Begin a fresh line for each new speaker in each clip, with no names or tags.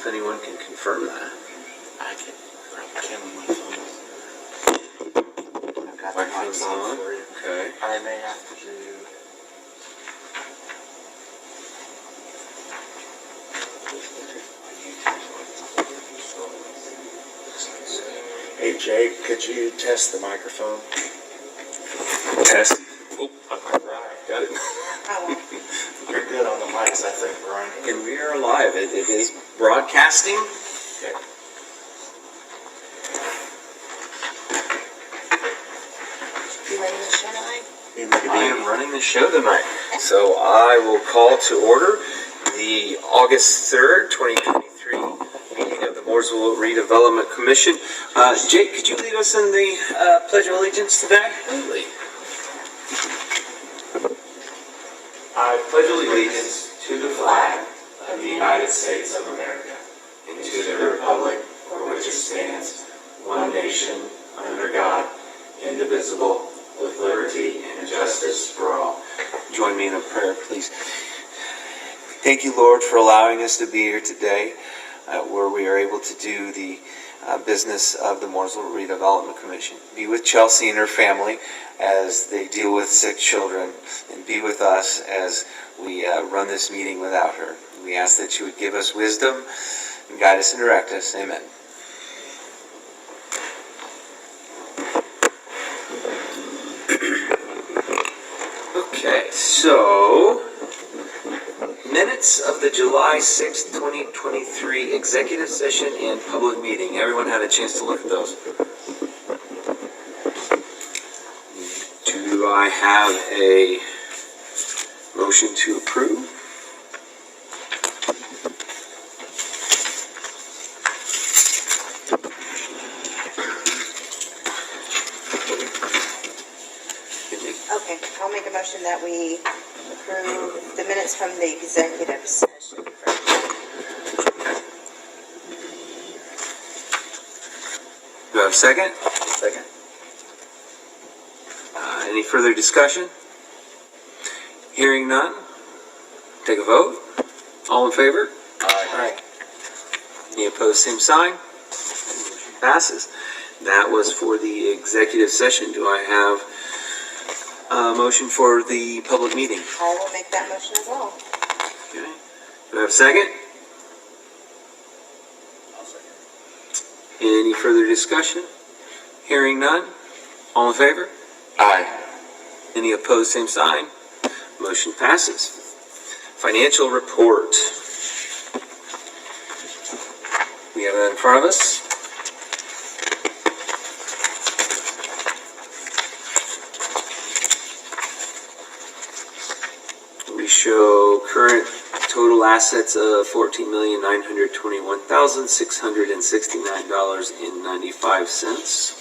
if anyone can confirm that.
I can on my phone. I've got the
Microphone's
mics on
on.
for you.
Okay.
I may have to do. Hey Jake, could you test the microphone?
Test.
Oh, right.
Got it.
You're good on the mics, I think, Brian.
And we are live. It is broadcasting.
Okay.
You running the show tonight?
I am running the show tonight. So I will call to order the August 3rd, 2023 meeting of the Mooresville Redevelopment Commission. Jake, could you lead us in the Pledge of Allegiance today?
Absolutely.
I pledge allegiance to the flag of the United States of America and to the republic for which it stands, one nation, under God, indivisible, with liberty and justice for all. Join me in a prayer, please. Thank you, Lord, for allowing us to be here today, where we are able to do the business of the Mooresville Redevelopment Commission. Be with Chelsea and her family as they deal with sick children, and be with us as we run this meeting without her. We ask that you would give us wisdom and guide us and direct us. Amen. Okay, so minutes of the July 6th, 2023 executive session and public meeting. Everyone had a chance to look at those. Do I have a motion to approve?
Okay, I'll make a motion that we approve the minutes from the executive session.
Do I have a second?
Second.
Any further discussion? Hearing none, take a vote. All in favor?
Aye.
Any opposed, same sign. Motion passes. That was for the executive session. Do I have a motion for the public meeting?
I will make that motion as well.
Okay. Do I have a second?
I'll second.
Any further discussion? Hearing none, all in favor?
Aye.
Any opposed, same sign. Motion passes. Financial report. We have that in front of us. We show current total assets of $14,921,669.95.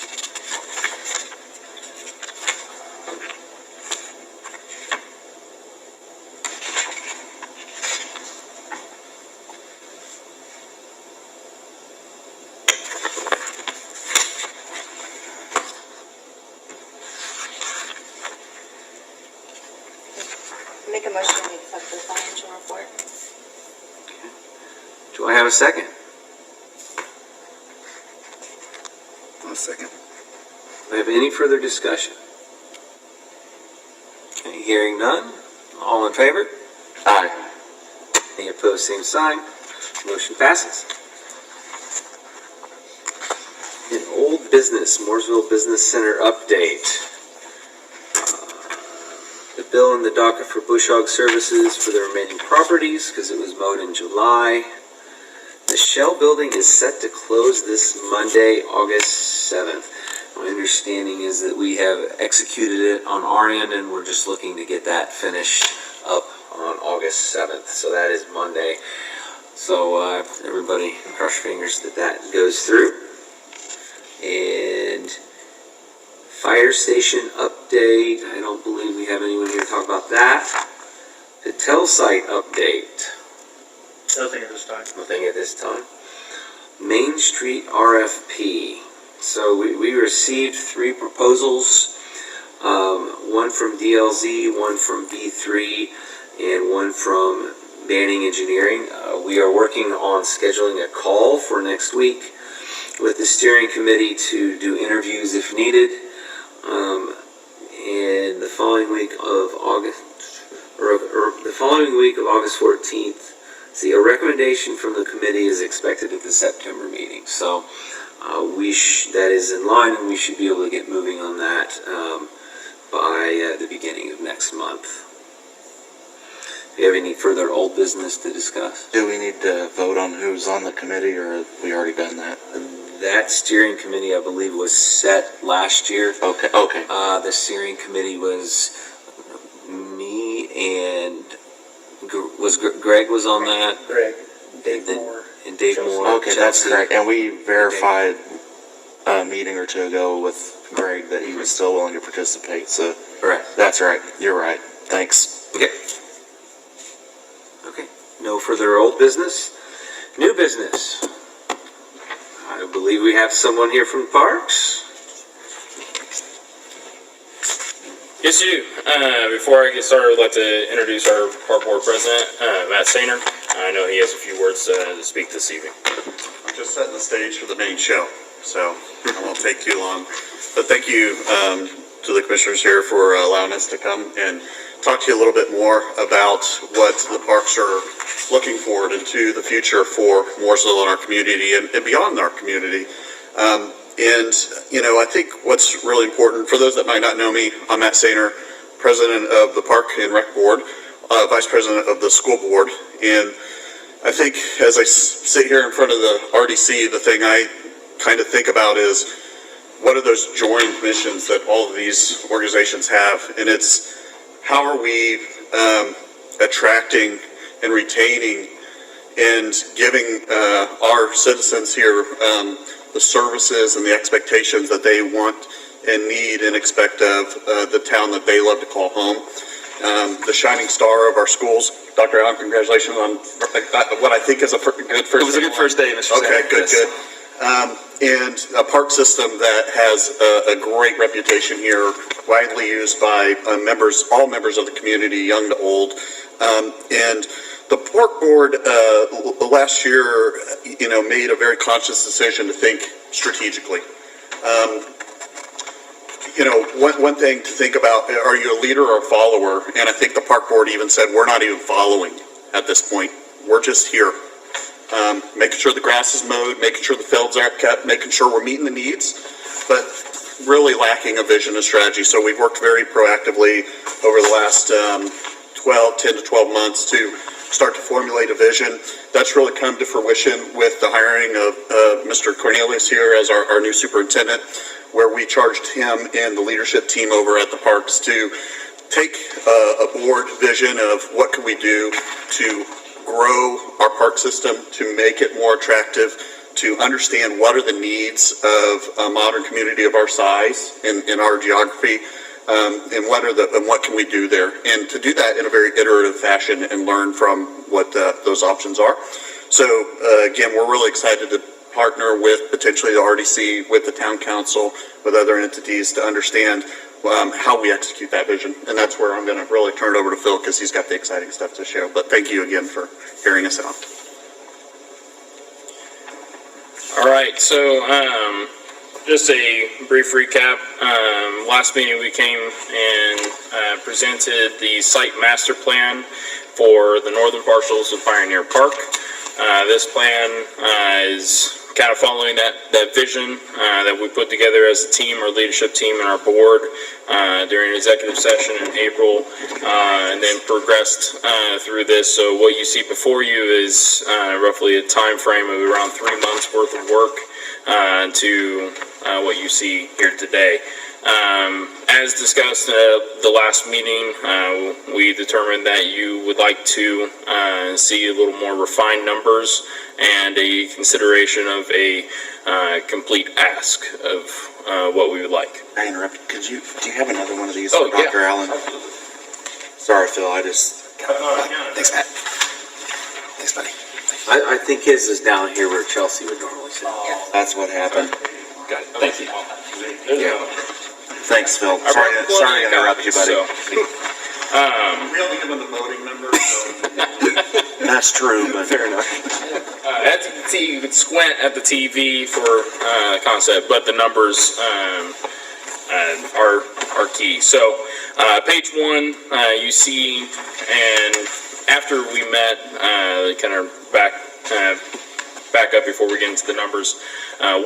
Make a motion to accept the financial report.
Do I have a second?
I'll second.
Do I have any further discussion? Okay, hearing none, all in favor?
Aye.
Any opposed, same sign. Motion passes. In old business, Mooresville Business Center update. The bill in the docket for bush hog services for the remaining properties because it was mowed in July. The Shell building is set to close this Monday, August 7th. My understanding is that we have executed it on our end and we're just looking to get that finished up on August 7th. So that is Monday. So everybody cross your fingers that that goes through. And fire station update. I don't believe we have anyone here to talk about that. Hotel site update.
Nothing at this time.
Nothing at this time. Main Street RFP. So we received 3 proposals. One from DLZ, one from V3, and one from Banning Engineering. We are working on scheduling a call for next week with the steering committee to do interviews if needed. And the following week of August, or the following week of August 14th, see, a recommendation from the committee is expected at the September meeting. So that is in line, and we should be able to get moving on that by the beginning of next month. Do you have any further old business to discuss?
Do we need to vote on who's on the committee, or have we already done that?
That steering committee, I believe, was set last year.
Okay.
The steering committee was me and Greg was on that.
Greg, Dave Moore.
And Dave Moore.
Okay, that's correct. And we verified a meeting or two ago with Greg that he was still willing to participate. So
Correct.
that's right. You're right. Thanks.
Okay. No further old business. New business. I believe we have someone here from Parks.
Yes, you do. Before I get started, I'd like to introduce our park board president, Matt Sainer. I know he has a few words to speak this evening.
I'm just setting the stage for the main show, so I won't take too long. But thank you to the commissioners here for allowing us to come and talk to you a little bit more about what the parks are looking forward into the future for Mooresville and our community and beyond our community. And, you know, I think what's really important, for those that might not know me, I'm Matt Sainer, president of the Park and Rec Board, vice president of the school board. And I think as I sit here in front of the RDC, the thing I kind of think about is what are those joint missions that all of these organizations have? And it's how are we attracting and retaining and giving our citizens here the services and the expectations that they want and need and expect of the town that they love to call home. The shining star of our schools. Dr. Allen, congratulations on what I think is a good first day.
It was a good first day, Mr.
Okay,
Sainer.
good. And a park system that has a great reputation here, widely used by all members of the community, young to old. And the park board last year, you know, made a very conscious decision to think strategically. You know, one thing to think about, are you a leader or a follower? And I think the park board even said, we're not even following at this point. We're just here. Making sure the grass is mowed, making sure the fields are kept, making sure we're meeting the needs, but really lacking a vision and strategy. So we've worked very proactively over the last 10 to 12 months to start to formulate a vision. That's really come to fruition with the hiring of Mr. Cornelius here as our new superintendent, where we charged him and the leadership team over at the parks to take a board vision of what can we do to grow our park system, to make it more attractive, to understand what are the needs of a modern community of our size in our geography, and what can we do there, and to do that in a very iterative fashion and learn from what those options are. So again, we're really excited to partner with potentially the RDC, with the town council, with other entities to understand how we execute that vision. And that's where I'm going to really turn it over to Phil, because he's got the exciting stuff to show. But thank you again for hearing us out.
All right, so just a brief recap. Last meeting we came and presented the site master plan for the northern parcels of Pioneer Park. This plan is kind of following that vision that we put together as a team, our leadership team and our board during executive session in April, and then progressed through this. So what you see before you is roughly a time frame of around 3 months worth of work to what you see here today. As discussed at the last meeting, we determined that you would like to see a little more refined numbers and a consideration of a complete ask of what we would like.
I interrupted. Do you have another one of these
Oh,
for Dr. Allen? Sorry, Phil.
Thanks, Matt. Thanks, buddy. I think his is down here where Chelsea would normally sit.
That's what happened.
Got it. Thank you.
Yeah. Thanks, Phil. Sorry to interrupt you, buddy.
We only give them the voting numbers. So.
That's true, but.
Fair enough. As you can see, you could squint at the TV for concept, but the numbers are key. So, page 1, you see, and after we met, kind of back up before we get into the numbers,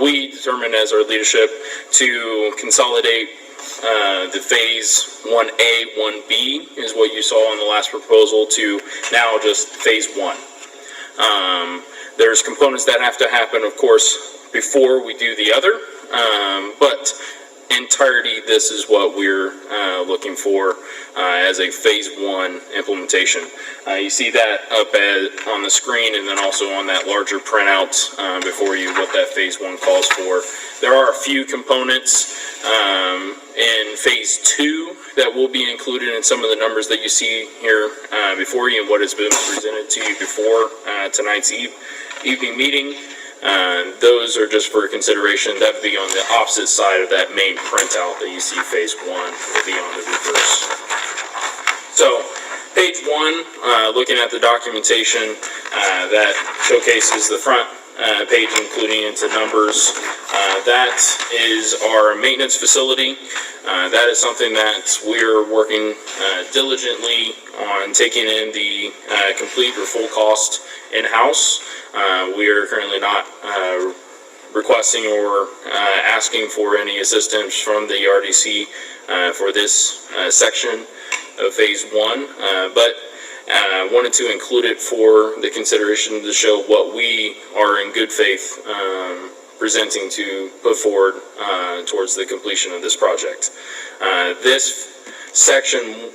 we determined as our leadership to consolidate the phase 1A, 1B is what you saw in the last proposal to now just phase 1. There's components that have to happen, of course, before we do the other, but entirety, this is what we're looking for as a phase 1 implementation. You see that up on the screen and then also on that larger printout before you what that phase 1 calls for. There are a few components in phase 2 that will be included in some of the numbers that you see here before you and what has been presented to you before tonight's evening meeting. Those are just for consideration. That would be on the opposite side of that main printout that you see phase 1 will be on the reverse. So page 1, looking at the documentation that showcases the front page including into numbers. That is our maintenance facility. That is something that we're working diligently on taking in the complete or full cost in-house. We are currently not requesting or asking for any assistance from the RDC for this section of phase 1, but wanted to include it for the consideration to show what we are in good faith presenting to put forward towards the completion of this project. This section,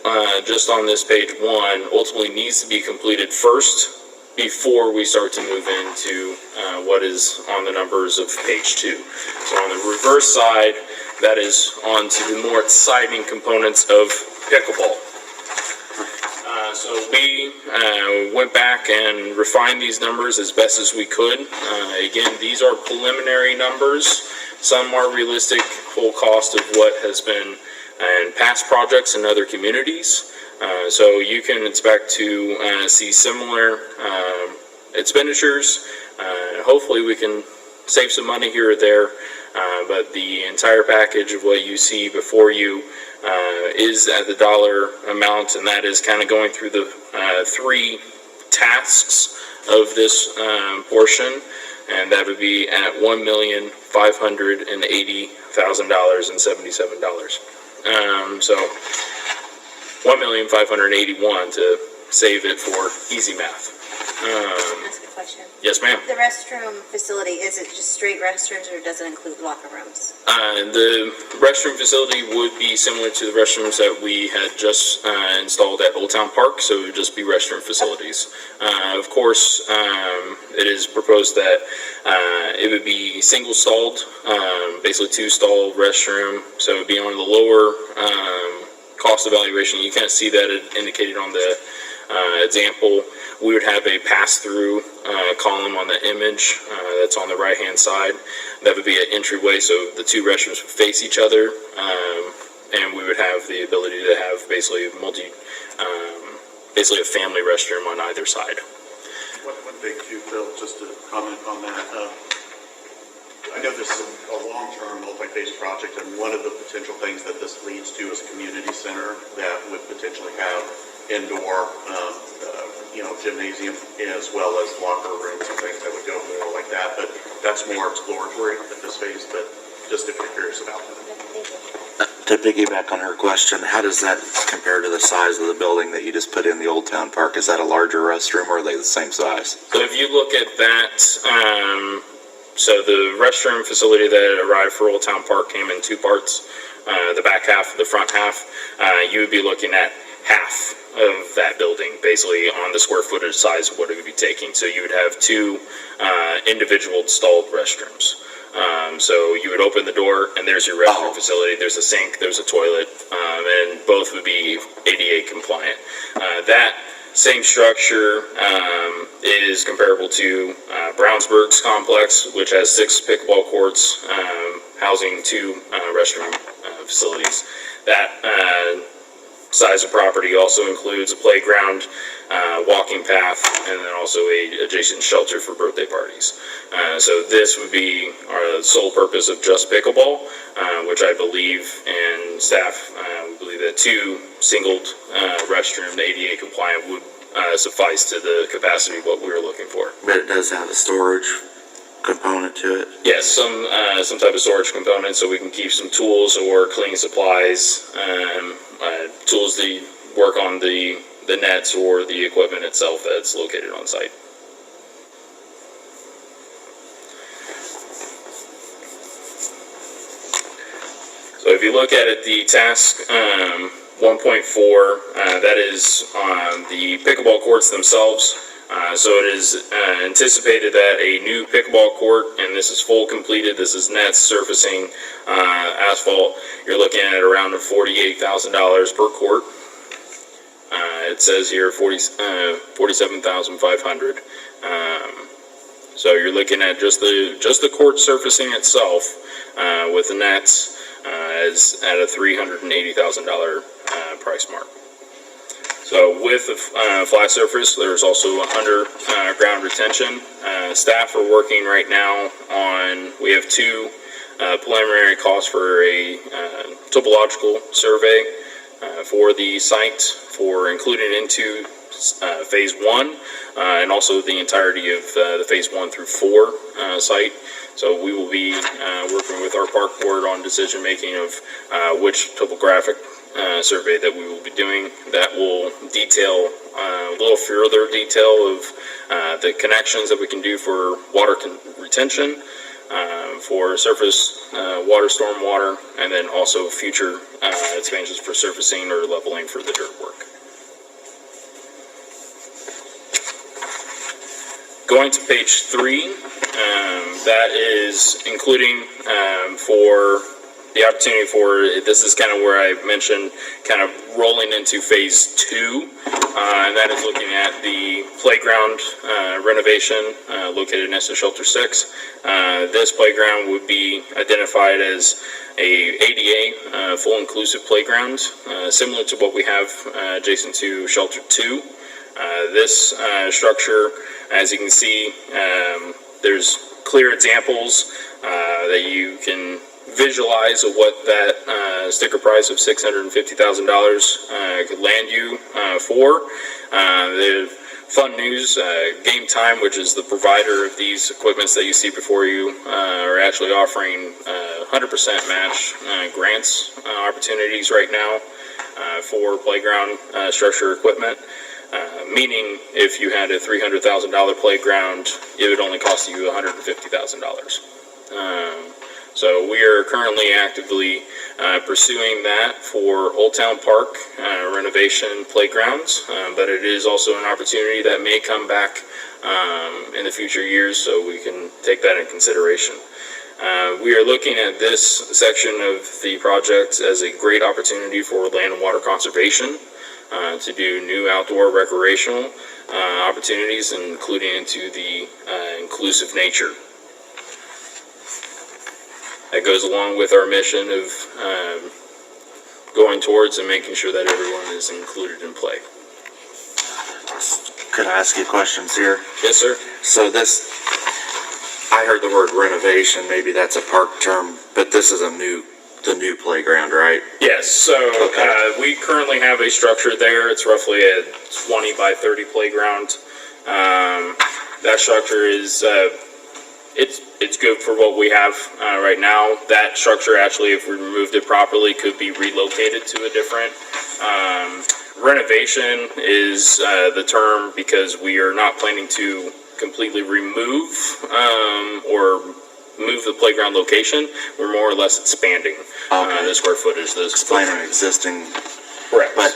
just on this page 1, ultimately needs to be completed first before we start to move into what is on the numbers of page 2. So on the reverse side, that is on to the more exciting components of pickleball. So we went back and refined these numbers as best as we could. Again, these are preliminary numbers. Some are realistic, full cost of what has been in past projects in other communities. So you can expect to see similar expenditures. Hopefully we can save some money here or there, but the entire package of what you see before you is at the dollar amount, and that is kind of going through the 3 tasks of this portion, and that would be at $1,580,077. So $1,581,000 to save it for easy math.
Ask a question.
Yes, ma'am.
The restroom facility, is it just straight restrooms or does it include locker rooms?
The restroom facility would be similar to the restrooms that we had just installed at Old Town Park, so it would just be restroom facilities. Of course, it is proposed that it would be single stalled, basically 2-stall restroom, so it would be on the lower cost evaluation. You can't see that indicated on the example. We would have a pass-through column on the image that's on the right-hand side. That would be an entryway, so the 2 restrooms would face each other, and we would have the ability to have basically basically a family restroom on either side.
One thing too, Phil, just to comment on that. I know this is a long-term multi-phase project, and one of the potential things that this leads to is a community center that would potentially have indoor, gymnasium as well as locker rooms and things that would go more like that. But that's more exploratory at this phase. But just if you're curious about that.
To piggyback on her question, how does that compare to the size of the building that you just put in the Old Town Park? Is that a larger restroom or are they the same size?
So if you look at that, so the restroom facility that arrived for Old Town Park came in 2 parts. The back half, the front half, you would be looking at half of that building, basically on the square footage size of what it would be taking. So you would have 2 individual installed restrooms. So you would open the door and there's your restroom facility. There's a sink, there's a toilet, and both would be ADA compliant. That same structure is comparable to Brownsburg's complex, which has 6 pickleball courts, housing 2 restroom facilities. That size of property also includes a playground, walking path, and then also a adjacent shelter for birthday parties. So this would be our sole purpose of just pickleball, which I believe, and staff believe that 2 singled restroom, the ADA compliant, would suffice to the capacity of what we were looking for.
But it does have a storage component to it.
Yes, some type of storage component, so we can keep some tools or cleaning supplies, tools to work on the nets or the equipment itself that's located on site. So if you look at it, the task 1.4, that is the pickleball courts themselves. So it is anticipated that a new pickleball court, and this is full completed, this is nets, surfacing, asphalt, you're looking at around $48,000 per court. It says here $47,500. So you're looking at just the court surfacing itself with the nets is at a $380,000 price mark. So with the flat surface, there's also underground retention. Staff are working right now on, we have 2 preliminary costs for a topological survey for the site, for including into phase 1 and also the entirety of the phase 1 through 4 site. So we will be working with our park board on decision making of which topographic survey that we will be doing that will detail a little further detail of the connections that we can do for water retention, for surface water, storm water, and then also future expansions for surfacing or leveling for the dirt work. Going to page 3, that is including for the opportunity for, this is kind of where I mentioned kind of rolling into phase 2, and that is looking at the playground renovation located next to Shelter 6. This playground would be identified as a ADA, full inclusive playground, similar to what we have adjacent to Shelter 2. This structure, as you can see, there's clear examples that you can visualize of what that sticker price of $650,000 could land you for. The fun news, Game Time, which is the provider of these equipments that you see before you, are actually offering 100% match grants opportunities right now for playground structure equipment. Meaning, if you had a $300,000 playground, it would only cost you $150,000. So we are currently actively pursuing that for Old Town Park renovation playgrounds, but it is also an opportunity that may come back in the future years, so we can take that in consideration. We are looking at this section of the project as a great opportunity for land and water conservation. To do new outdoor recreational opportunities, including into the inclusive nature. That goes along with our mission of going towards and making sure that everyone is included in play.
Could I ask you questions here?
Yes, sir.
So this, I heard the word renovation, maybe that's a park term, but this is the new playground, right?
Yes, so we currently have a structure there. It's roughly a 20 by 30 playground. That structure is, it's good for what we have right now. That structure actually, if we removed it properly, could be relocated to a different. Renovation is the term because we are not planning to completely remove or move the playground location. We're more or less expanding the square footage.
Explaining existing.
Correct.
But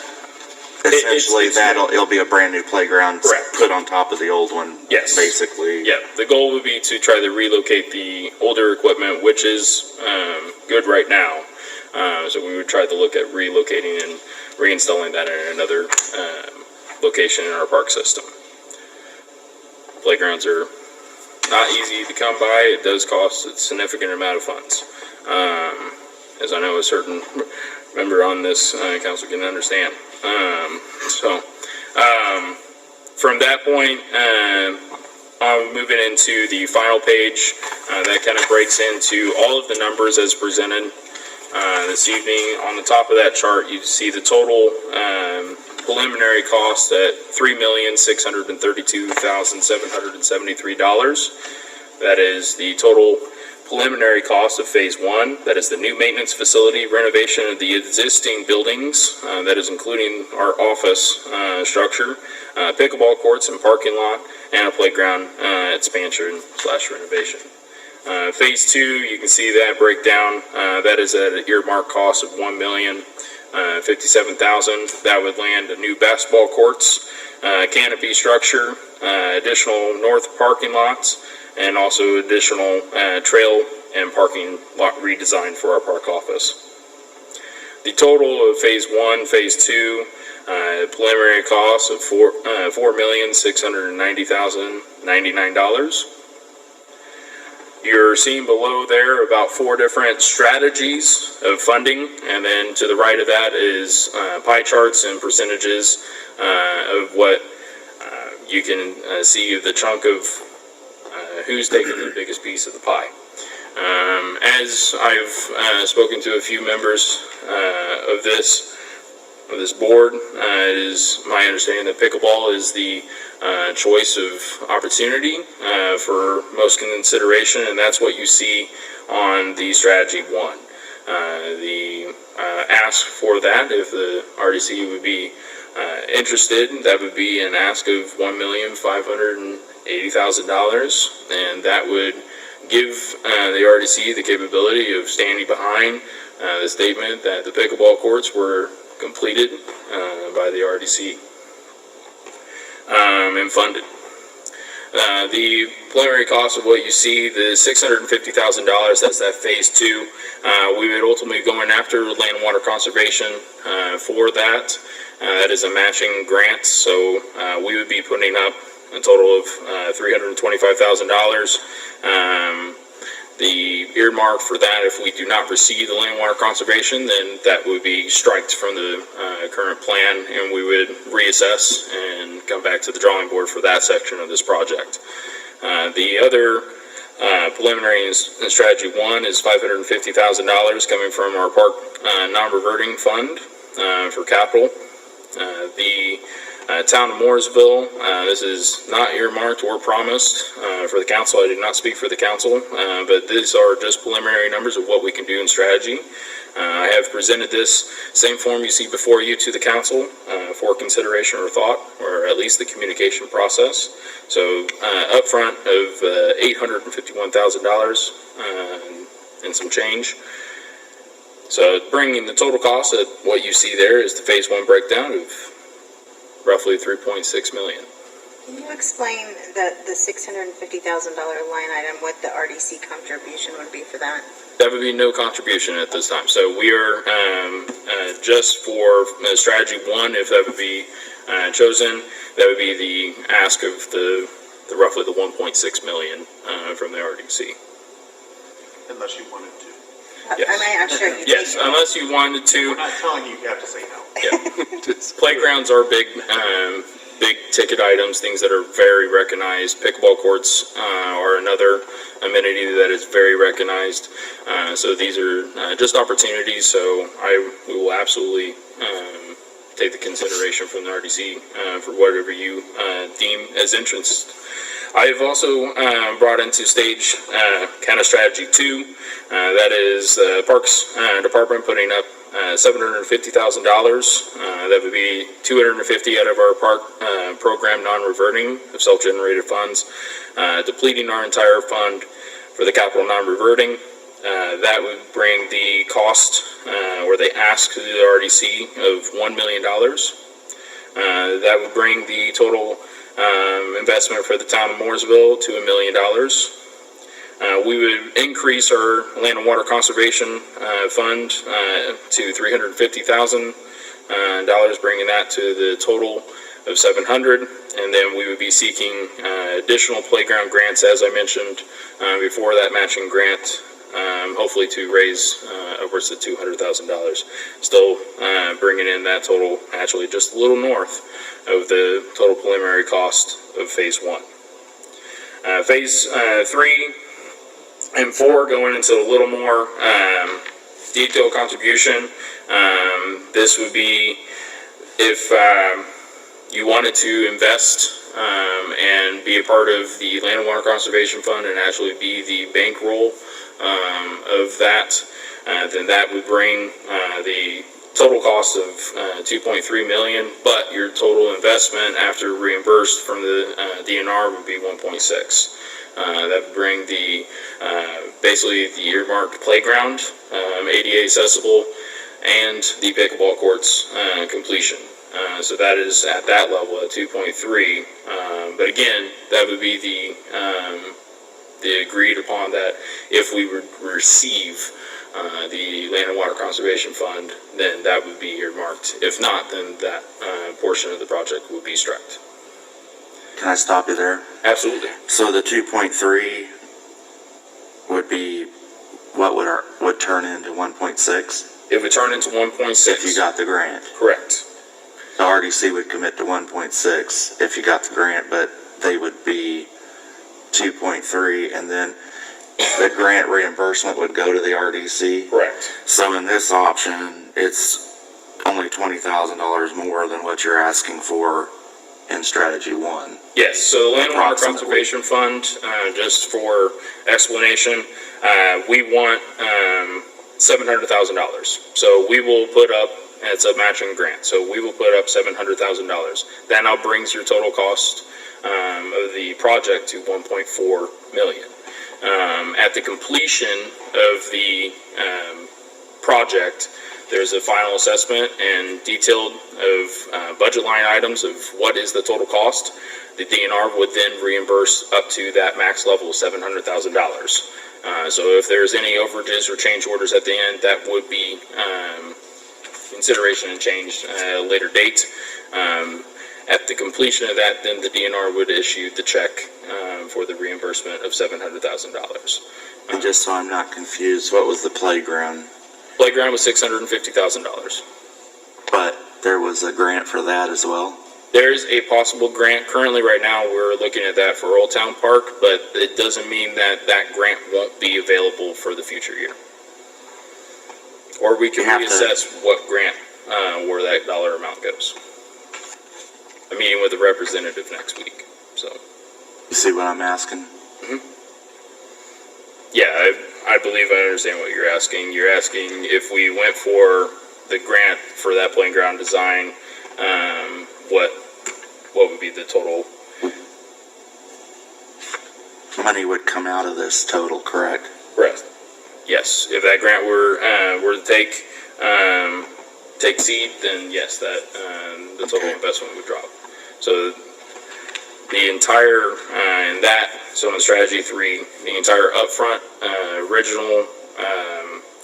essentially it'll be a brand new playground.
Correct.
Put on top of the old one.
Yes.
Basically.
Yeah. The goal would be to try to relocate the older equipment, which is good right now. So we would try to look at relocating and reinstalling that in another location in our park system. Playgrounds are not easy to come by. It does cost a significant amount of funds. as I know a certain member on this council can understand. From that point, I'm moving into the final page that kind of breaks into all of the numbers as presented this evening. On the top of that chart, you see the total preliminary cost at $3,632,773. That is the total preliminary cost of phase one. That is the new maintenance facility renovation of the existing buildings. That is including our office structure, pickleball courts and parking lot, and a playground expansion / renovation. Phase two, you can see that breakdown. That is at an earmark cost of $1,057,000. That would land a new basketball courts, canopy structure, additional north parking lots, and also additional trail and parking lot redesign for our park office. The total of phase one, phase two, preliminary cost of $4,690,099. You're seeing below there about 4 different strategies of funding, and then to the right of that is pie charts and percentages of what you can see of the chunk of who's taking the biggest piece of the pie. As I've spoken to a few members of this board, it is my understanding that pickleball is the choice of opportunity for most consideration, and that's what you see on the strategy one. The ask for that, if the RDC would be interested, that would be an ask of $1,580,000, and that would give the RDC the capability of standing behind the statement that the pickleball courts were completed by the RDC and funded. The preliminary cost of what you see, the $650,000, that's that phase two. We would ultimately be going after land and water conservation for that. That is a matching grant, so we would be putting up a total of $325,000. The earmark for that, if we do not receive the land and water conservation, then that would be striked from the current plan, and we would reassess and come back to the drawing board for that section of this project. The other preliminary in strategy one is $550,000 coming from our park non-reverting fund for capital. The town of Mooresville, this is not earmarked or promised for the council. I did not speak for the council, but these are just preliminary numbers of what we can do in strategy. I have presented this same form you see before you to the council for consideration or thought, or at least the communication process. So upfront of $851,000 and some change. So bringing the total cost of what you see there is the phase one breakdown of roughly $3.6 million.
Can you explain the $650,000 line item, what the RDC contribution would be for that?
That would be no contribution at this time. So we are just for strategy one, if that would be chosen, that would be the ask of the roughly the $1.6 million from the RDC.
Unless you wanted to.
Yes.
I'm sure you
Yes, unless you wanted to.
We're not telling you have to say no.
Yeah. Playgrounds are big ticket items, things that are very recognized. Pickleball courts are another amenity that is very recognized. So these are just opportunities. So we will absolutely take the consideration from the RDC for whatever you deem as interest. I have also brought into stage kind of strategy two. That is the Parks Department putting up $750,000. That would be $250,000 out of our park program non-reverting of self-generated funds, depleting our entire fund for the capital non-reverting. That would bring the cost, or they ask the RDC, of $1 million. That would bring the total investment for the town of Mooresville to $1 million. We would increase our land and water conservation fund to $350,000, bringing that to the total of $700,000, and then we would be seeking additional playground grants, as I mentioned before, that matching grant hopefully to raise upwards of $200,000. Still bringing in that total actually just a little north of the total preliminary cost of phase 1. Phase 3 and 4 going into a little more detailed contribution. This would be if you wanted to invest and be a part of the Land and Water Conservation Fund and actually be the bankroll of that, then that would bring the total cost of $2.3 million, but your total investment after reimbursed from the DNR would be $1.6. That would bring the basically the earmarked playground, ADA accessible, and the pickleball courts completion. So that is at that level at 2.3. But again, that would be the agreed upon that if we would receive the Land and Water Conservation Fund, then that would be earmarked. If not, then that portion of the project would be struck.
Can I stop you there?
Absolutely.
So the 2.3 would be what would turn into 1.6
It would turn into 1.6.
if you got the grant.
Correct.
The RDC would commit to 1.6 if you got the grant, but they would be 2.3, and then the grant reimbursement would go to the RDC.
Correct.
So in this option, it's only $20,000 more than what you're asking for in strategy 1.
Yes, so the Land and Water
Approximately.
Conservation Fund, just for explanation, we want $700,000. So we will put up, it's a matching grant, so we will put up $700,000. That now brings your total cost of the project to $1.4 million. At the completion of the project, there's a final assessment and detailed of budget line items of what is the total cost. The DNR would then reimburse up to that max level of $700,000. So if there's any overages or change orders at the end, that would be consideration and change at a later date. At the completion of that, then the DNR would issue the check for the reimbursement of $700,000.
And just so I'm not confused, what was the playground?
Playground was $650,000.
But there was a grant for that as well?
There's a possible grant. Currently, right now, we're looking at that for Old Town Park, but it doesn't mean that that grant won't be available for the future year. Or we can
You have to-
reassess what grant, where that dollar amount goes. I'm meeting with a representative next week, so.
You see what I'm asking?
Yeah, I believe I understand what you're asking. You're asking if we went for the grant for that playground design, what would be the total?
Money would come out of this total, correct?
Correct. Yes, if that grant were to take seed, then yes, that the total investment would drop. So the entire so in strategy 3, the entire upfront original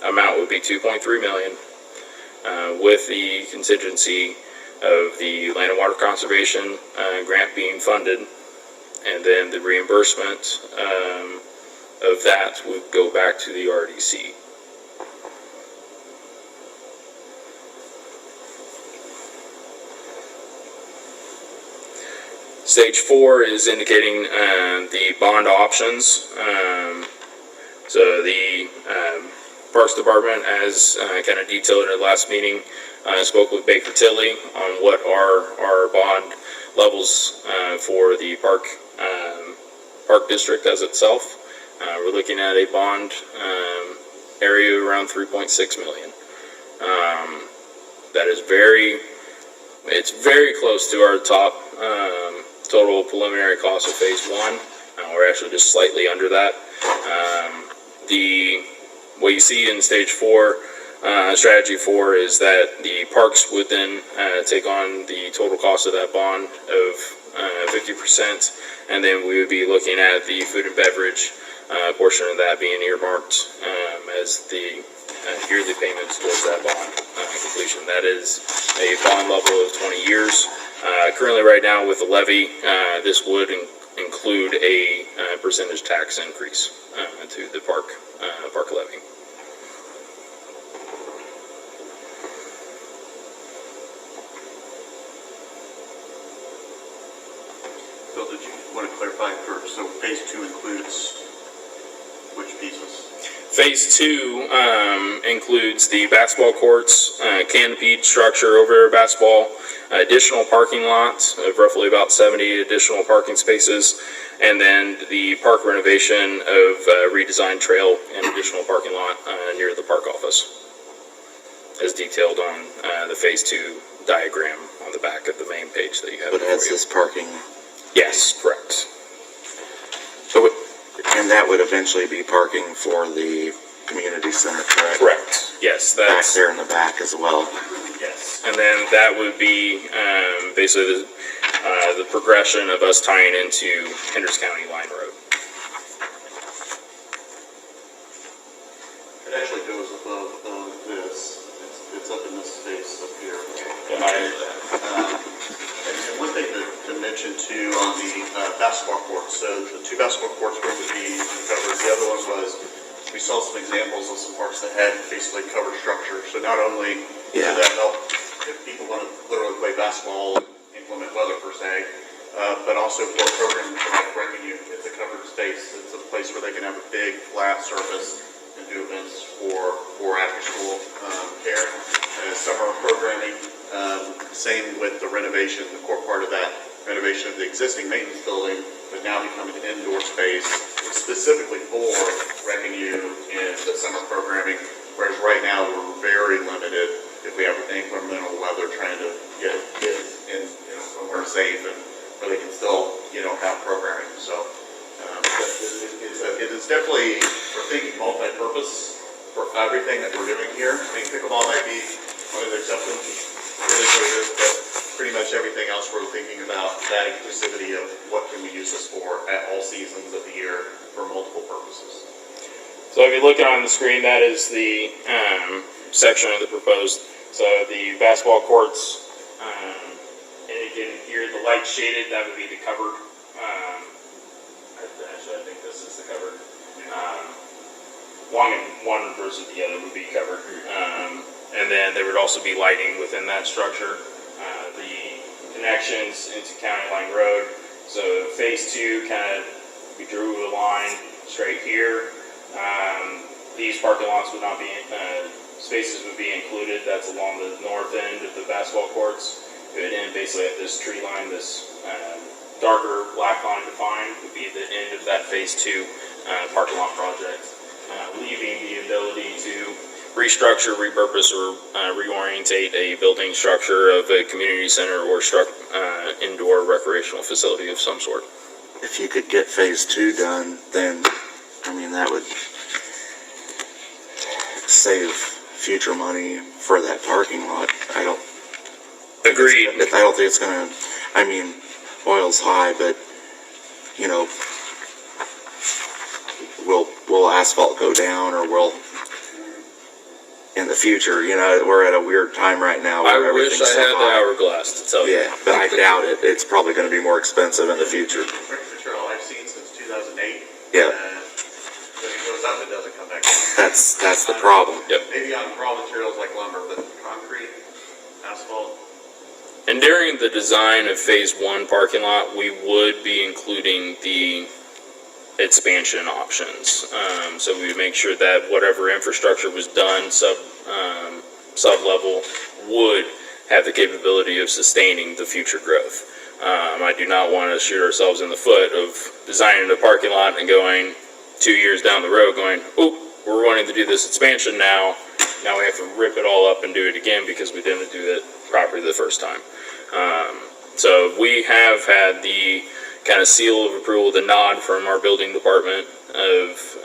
amount would be $2.3 million, with the contingency of the Land and Water Conservation grant being funded, and then the reimbursement of that would go back to the RDC. Stage 4 is indicating the bond options. So the Parks Department, as kind of detailed in our last meeting, spoke with Baker Tilly on what are our bond levels for the park district as itself. We're looking at a bond area around $3.6 million. That is it's very close to our top total preliminary cost of phase 1. We're actually just slightly under that. What you see in stage 4, strategy 4, is that the parks would then take on the total cost of that bond of 50%, and then we would be looking at the food and beverage portion of that being earmarked as the yearly payments towards that bond completion. That is a bond level of 20 years. Currently, right now, with the levy, this would include a percentage tax increase to the park levy.
Bill, did you want to clarify, so phase 2 includes which pieces?
Phase 2 includes the basketball courts, canopied structure over basketball, additional parking lots of roughly about 70 additional parking spaces, and then the park renovation of redesigned trail and additional parking lot near the park office, as detailed on the Phase 2 diagram on the back of the main page that you have
But
before
has
you.
this parking,
Yes, correct.
and that would eventually be parking for the community center, correct?
Correct. Yes,
Back
that's
there in the back as well.
yes. And then that would be basically the progression of us tying into Hendricks County Line Road.
It actually goes above this. It's up in this space up here.
Yeah, I agree with that.
And one thing to mention too on the basketball courts. So the 2 basketball courts were to be covered. The other one was, we saw some examples of some parks that had basically covered structure. So not only
Yeah.
does that help if people want to literally play basketball and inclement weather per se, but also for programs like Revenue, it's a covered space. It's a place where they can have a big flat surface and do events for after school care. Summer programming, same with the renovation, the core part of that renovation of the existing maintenance building, but now becoming an indoor space specifically for Revenue and the summer programming, whereas right now we're very limited if we have inclemental weather trying to get kids in, somewhere safe and where they can still, have programming. So it is definitely, we're thinking multi-purpose for everything that we're doing here. I mean, pickleball might be one of the exceptions, it is what it is, but pretty much everything else we're thinking about that inclusivity of what can we use this for at all seasons of the year for multiple purposes.
So if you look on the screen, that is the section of the proposed. So the basketball courts indicated here, the light shaded, that would be the covered. Actually, I think this is the covered. One versus the other would be covered. And then there would also be lighting within that structure. The connections into County Line Road. So phase 2 we drew a line straight here. These parking lots would not be, spaces would be included. That's along the north end of the basketball courts. It would end basically at this tree line, this darker black line defined would be the end of that phase 2 parking lot project, leaving the ability to restructure, repurpose, or reorientate a building structure of a community center or indoor recreational facility of some sort.
If you could get phase 2 done, then, that would save future money for that parking lot.
Agreed.
I don't think it's gonna, oil's high, but, will asphalt go down, or will, in the future, we're at a weird time right now
I
where
wish I
everything's so
had the
high.
hourglass to tell you.
Yeah, but I doubt it. It's probably gonna be more expensive in the future.
Brick material I've seen since 2008.
Yeah.
When it goes up, it doesn't come back down.
That's the problem.
Yep.
Maybe on raw materials like lumber, but concrete, asphalt.
And during the design of phase 1 parking lot, we would be including the expansion options. So we would make sure that whatever infrastructure was done sub-level would have the capability of sustaining the future growth. I do not want to shoot ourselves in the foot of designing a parking lot and going 2 years down the road going, oh, we're wanting to do this expansion now. Now we have to rip it all up and do it again because we didn't do it properly the first time. So we have had the kind of seal of approval, the nod from our building department of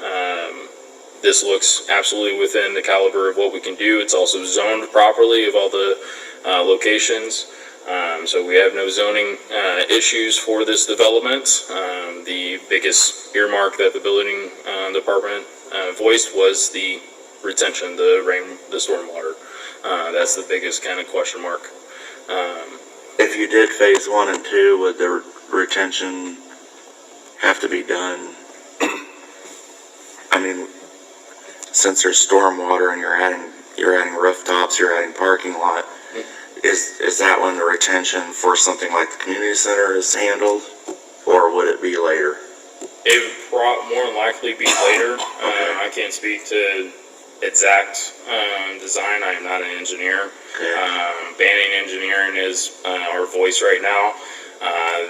this looks absolutely within the caliber of what we can do. It's also zoned properly of all the locations. So we have no zoning issues for this development. The biggest earmark that the building department voiced was the retention, the stormwater. That's the biggest kind of question mark.
If you did phase 1 and 2, would the retention have to be done? I mean, since there's stormwater and you're adding rooftops, you're adding parking lot, is that when the retention for something like the community center is handled, or would it be later?
It would more than likely be later. I can't speak to exact design. I am not an engineer.
Okay.
Banning Engineering is our voice right now.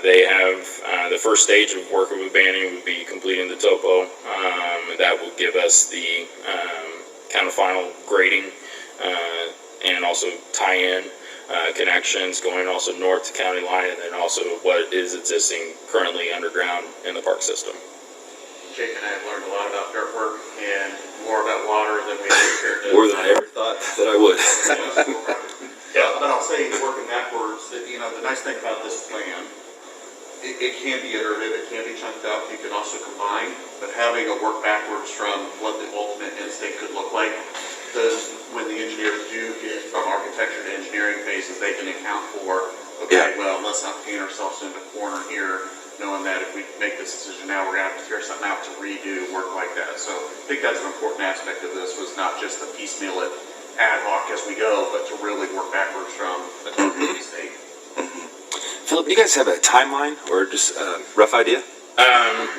They have the first stage of working with Banning would be completing the topo. That will give us the kind of final grading and also tie-in connections going also north to county line, and then also what is existing currently underground in the park system.
Jake and I have learned a lot about dirt work and more about water than we ever cared to.
More than I ever thought that I would.
Yeah, but I'll say, working backwards, that, you know, the nice thing about this plan, it can be iterative, it can be chunked up, you can also combine, but having a work backwards from what the ultimate end state could look like, does, when the engineers do get from architecture to engineering phases, they can account for, okay, well, let's not paint ourselves in a corner here, knowing that if we make this decision now, we're gonna have to tear something out to redo work like that. So I think that's an important aspect of this, was not just to piecemeal it ad hoc as we go, but to really work backwards from the target state.
Philip, do you guys have a timeline or just a rough idea?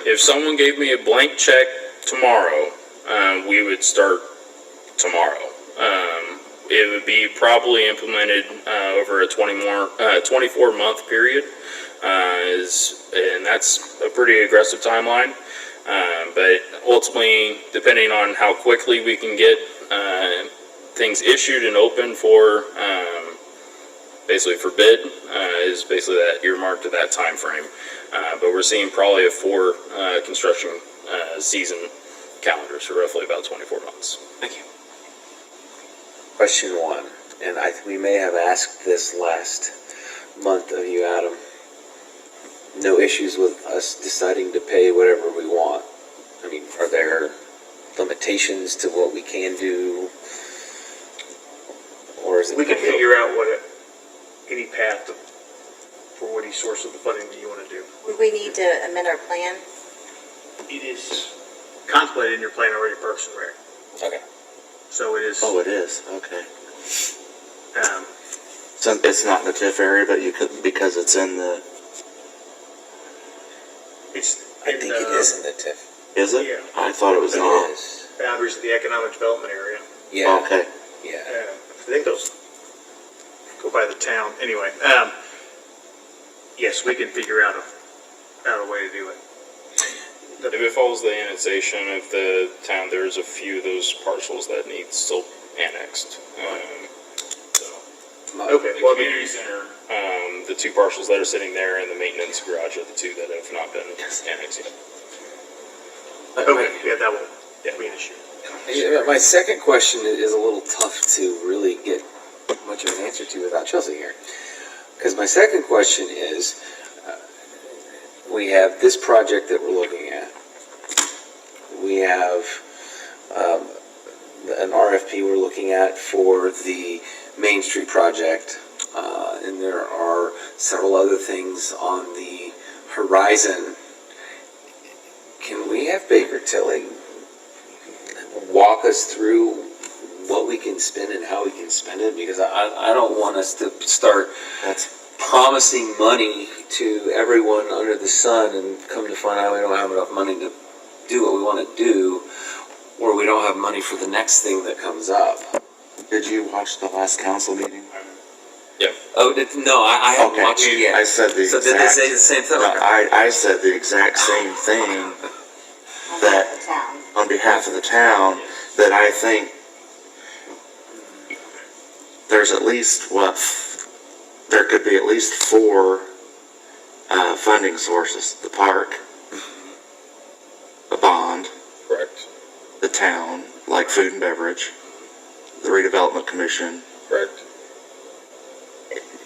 If someone gave me a blank check tomorrow, we would start tomorrow. It would be probably implemented over a 24-month period, and that's a pretty aggressive timeline. But ultimately, depending on how quickly we can get things issued and open for basically for bid, is basically that earmarked to that time frame. But we're seeing probably a 4 construction season calendar, so roughly about 24 months.
Thank you.
Question 1, and we may have asked this last month of you, Adam. No issues with us deciding to pay whatever we want. I mean, are there limitations to what we can do? Or is it?
We can figure out any path for any source of the funding that you want to do.
Would we need to amend our plan?
It is contemplated in your plan already, Parks and Rec.
Okay.
So it is,
Oh, it is, okay.
um,
So it's not in the TIF area, but you could, because it's in the,
it's
I
in
think it
the
is in the TIF.
is it?
Yeah.
I thought it was
It
not.
is.
boundaries of the economic development area.
Yeah.
Okay.
Yeah.
I think those go by the town. Anyway, yes, we can figure out a way to do it.
If it follows the annexation of the town, there's a few of those parcels that need still annexed.
Okay,
The
well,
community center, the 2 parcels that are sitting there, and the maintenance garage are the 2 that have not been annexed yet.
okay, yeah, that won't be an issue.
Yeah, my second question is a little tough to really get much of an answer to without Chelsea here. Because my second question is, we have this project that we're looking at. We have an RFP we're looking at for the Main Street project. And there are several other things on the horizon. Can we have Baker Tilly walk us through what we can spend and how we can spend it? Because I don't want us to start promising money to everyone under the sun and come to find out we don't have enough money to do what we want to do, or we don't have money for the next thing that comes up.
Did you watch the last council meeting?
Yeah.
Oh, no, I haven't
Okay.
watched it yet.
I said the
So
exact.
did they say the same thing?
No,
Okay.
I said the exact same thing
On
That-
the town.
on behalf of the town, that I think there's at least there could be at least 4 funding sources: the park, a bond,
Correct.
the town, like food and beverage, the redevelopment commission.
Correct.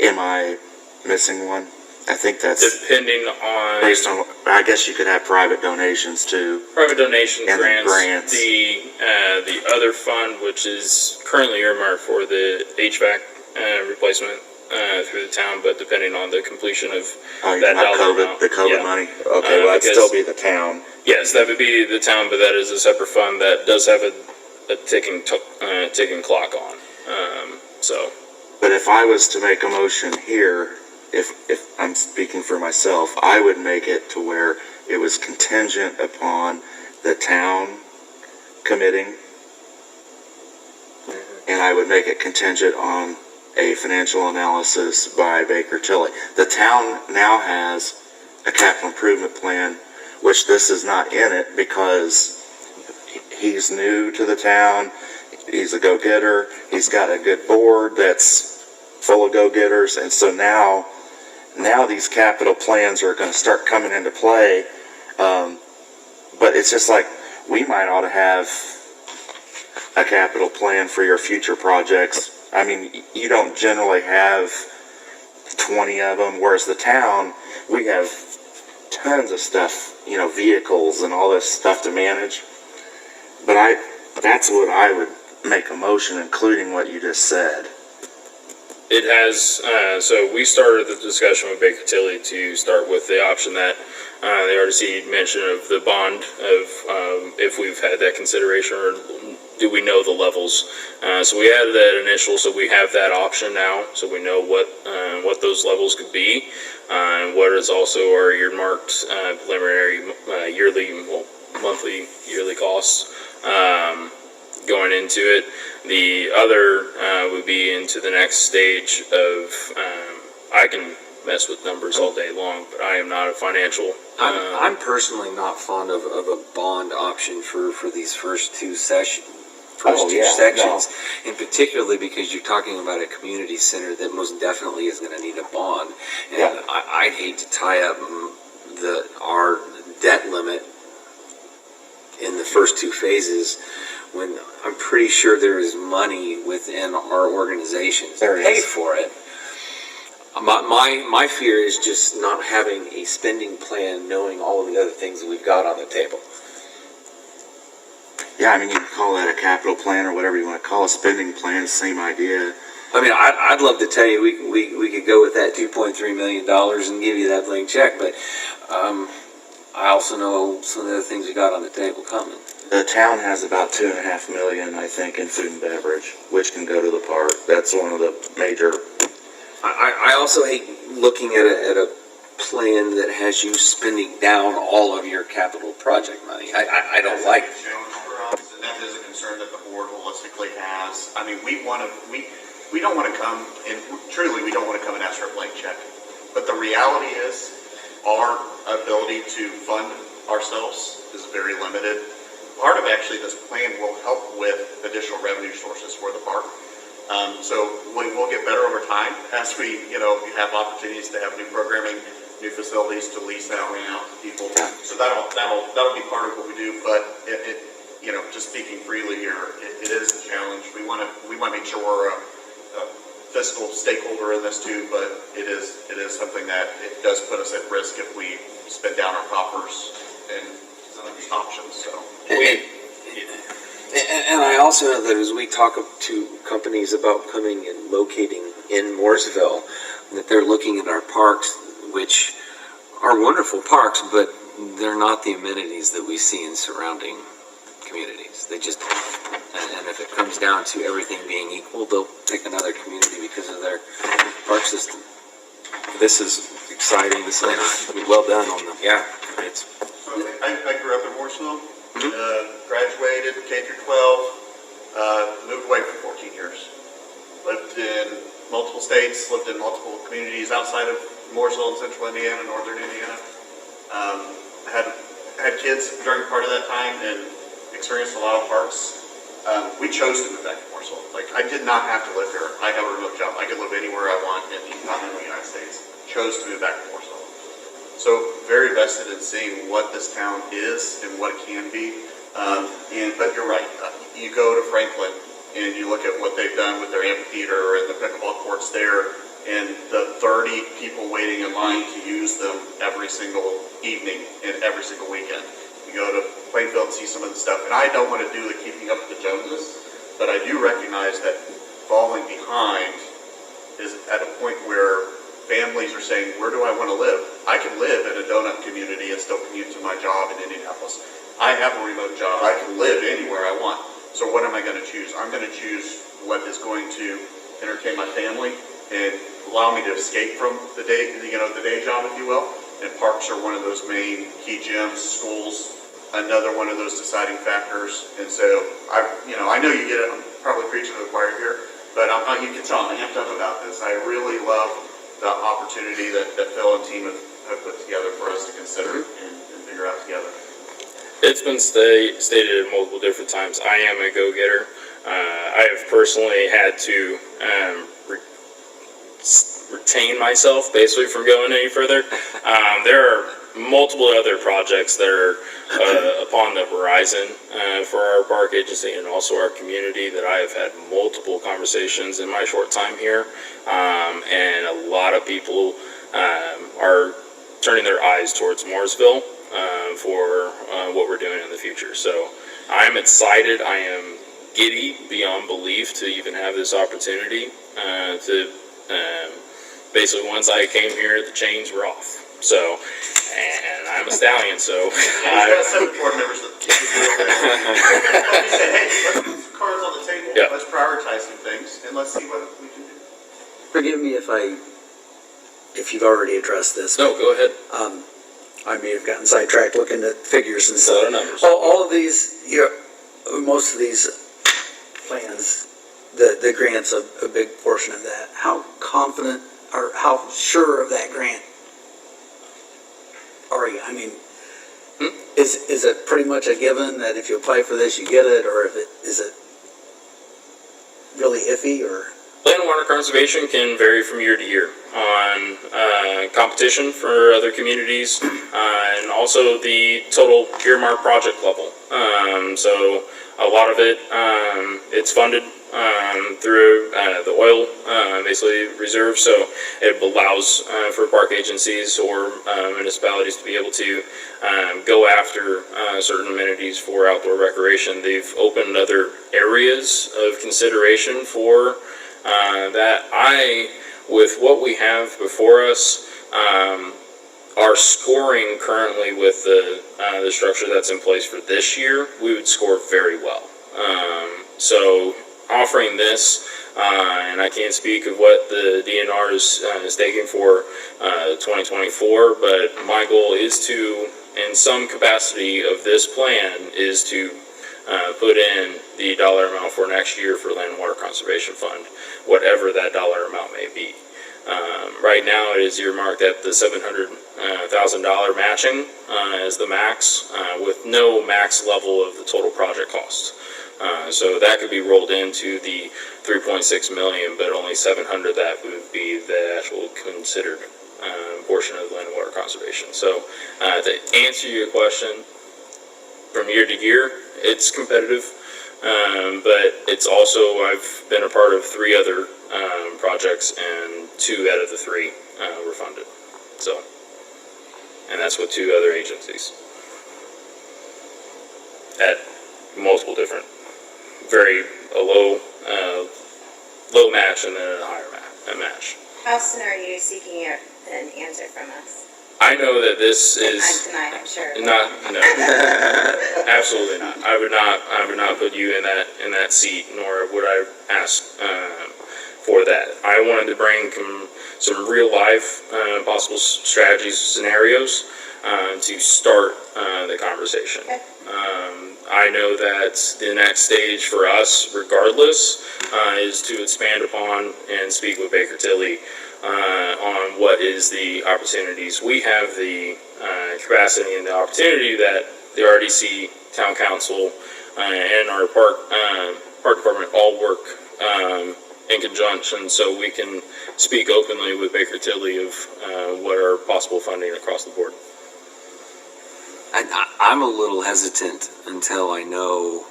Am I missing one? I think that's
Depending on
based on, I guess you could have private donations too.
private donation
And
grants,
grants.
the other fund, which is currently earmarked for the HVAC replacement, through the town, but depending on the completion of
Oh,
that
not
dollar
COVID,
amount.
the COVID
Yeah.
money? Okay, well, that'd
because-
still be the town.
Yes, that would be the town, but that is a separate fund that does have a ticking clock on. So,
But if I was to make a motion here, if I'm speaking for myself, I would make it to where it was contingent upon the town committing, and I would make it contingent on a financial analysis by Baker Tilly. The town now has a capital improvement plan, which this is not in it because he's new to the town. He's a go-getter. He's got a good board that's full of go-getters, and so now these capital plans are going to start coming into play. But it's just like we might ought to have a capital plan for your future projects. I mean, you don't generally have 20 of them, whereas the town, we have tons of stuff, vehicles and all this stuff to manage. But that's what I would make a motion, including what you just said.
it has, so we started the discussion with Baker Tilly to start with the option that the RDC mentioned of the bond of if we've had that consideration or do we know the levels. So we had that initial, so we have that option now, so we know what those levels could be and what is also our earmarked preliminary monthly, yearly costs. Going into it. The other would be into the next stage of, I can mess with numbers all day long, but I am not a financial.
I'm personally not fond of a bond option for these first two sections. And particularly because you're talking about a community center that most definitely is going to need a bond. And
Yeah.
I'd hate to tie up our debt limit in the first two phases when I'm pretty sure there is money within our organizations to
There
pay
is.
for it. My fear is just not having a spending plan, knowing all of the other things that we've got on the table.
Yeah, I mean, you can call that a capital plan or whatever you want to call a spending plan, same idea.
I mean, I'd love to tell you we could go with that $2.3 million and give you that blank check, but I also know some of the other things we got on the table coming.
The town has about $2.5 million, I think, in food and beverage, which can go to the park. That's one of the major.
I also hate looking at a plan that has you spending down all of your capital project money. I don't like it.
And that is a concern that the board holistically has. I mean, we don't want to come, and truly, we don't want to come and ask for a blank check. But the reality is, our ability to fund ourselves is very limited. Part of actually this plan will help with additional revenue sources for the park. So we will get better over time as we, have opportunities to have new programming, new facilities to lease that out to people. So that'll be part of what we do. But it just speaking freely here, it is a challenge. We want to make sure we're a fiscal stakeholder in this too. But it is something that it does put us at risk if we spend down our coffers and some of these options. So.
And I also know that as we talk to companies about coming and locating in Mooresville, that they're looking at our parks, which are wonderful parks, but they're not the amenities that we see in surrounding communities. They just, and if it comes down to everything being equal, they'll pick another community because of their park system.
This is exciting. This is well done on the.
Yeah.
It's
So I grew up in Mooresville, graduated K through 12, moved away for 14 years. Lived in multiple states, lived in multiple communities outside of Mooresville and central Indiana, northern Indiana. Had kids during part of that time and experienced a lot of parks. We chose to move back to Mooresville. Like, I did not have to live here. I have a remote job. I could live anywhere I want in the continental United States. Chose to move back to Mooresville. So very vested in seeing what this town is and what it can be. But you're right. You go to Franklin and you look at what they've done with their amphitheater and the pickleball courts there, and the 30 people waiting in line to use them every single evening and every single weekend. You go to Plainfield and see some of the stuff. And I don't want to do the keeping up with the Joneses, but I do recognize that falling behind is at a point where families are saying, where do I want to live? I can live in a donut community and still commute to my job in Indianapolis. I have a remote job. I can live anywhere I want. So what am I going to choose? I'm going to choose what is going to entertain my family and allow me to escape from the day job, if you will. And parks are one of those main key gems. Schools, another one of those deciding factors. And so I know you get it. I'm probably preaching to the choir here, but you can tell I'm amped up about this. I really love the opportunity that Phil and team have put together for us to consider and figure out together.
It's been stated multiple different times. I am a go-getter. I have personally had to retain myself basically from going any further. There are multiple other projects that are upon the horizon for our park agency and also our community that I have had multiple conversations in my short time here, and a lot of people are turning their eyes towards Mooresville for what we're doing in the future. So I'm excited. I am giddy beyond belief to even have this opportunity to basically once I came here, the chains were off. So, and I'm a stallion, so
He's got 7 board members that keep it real there. He said, hey, let's put some cards on the table.
Yeah.
Let's prioritize some things, and let's see what we can do.
Forgive me if you've already addressed this.
no, go ahead.
I may have gotten sidetracked looking at figures and
It's a lot
stuff.
of numbers.
All of these, most of these plans, the grant's a big portion of that. How confident or how sure of that grant are you? I mean, is it pretty much a given that if you apply for this, you get it, or is it really iffy, or?
Land and water conservation can vary from year to year on competition for other communities and also the total earmark project level. So a lot of it, it's funded through the oil, basically reserve. So it allows for park agencies or municipalities to be able to go after certain amenities for outdoor recreation. They've opened other areas of consideration for that. With what we have before us, our scoring currently with the structure that's in place for this year, we would score very well. So offering this, and I can't speak of what the DNR is taking for 2024, but my goal is to, in some capacity of this plan, is to put in the dollar amount for next year for Land and Water Conservation Fund, whatever that dollar amount may be. Right now it is earmarked at the $700,000 matching as the max, with no max level of the total project cost. So that could be rolled into the 3.6 million, but only 700 that would be the actual considered portion of land and water conservation. So to answer your question, from year to year, it's competitive, but it's also, I've been a part of 3 other projects, and 2 out of the 3 were funded. So, and that's with 2 other agencies at multiple different, a low match and then a higher match.
How soon are you seeking an answer from us?
I know that this is
Tonight, I'm sure.
no, absolutely not. I would not put you in that seat, nor would I ask for that. I wanted to bring some real life possible strategies, scenarios to start the conversation.
Okay.
I know that the next stage for us, regardless, is to expand upon and speak with Baker Tilly on what is the opportunities. We have the capacity and the opportunity that the RDC, Town Council, and our Park Department all work in conjunction, so we can speak openly with Baker Tilly of what are possible funding across the board.
I'm a little hesitant until I know,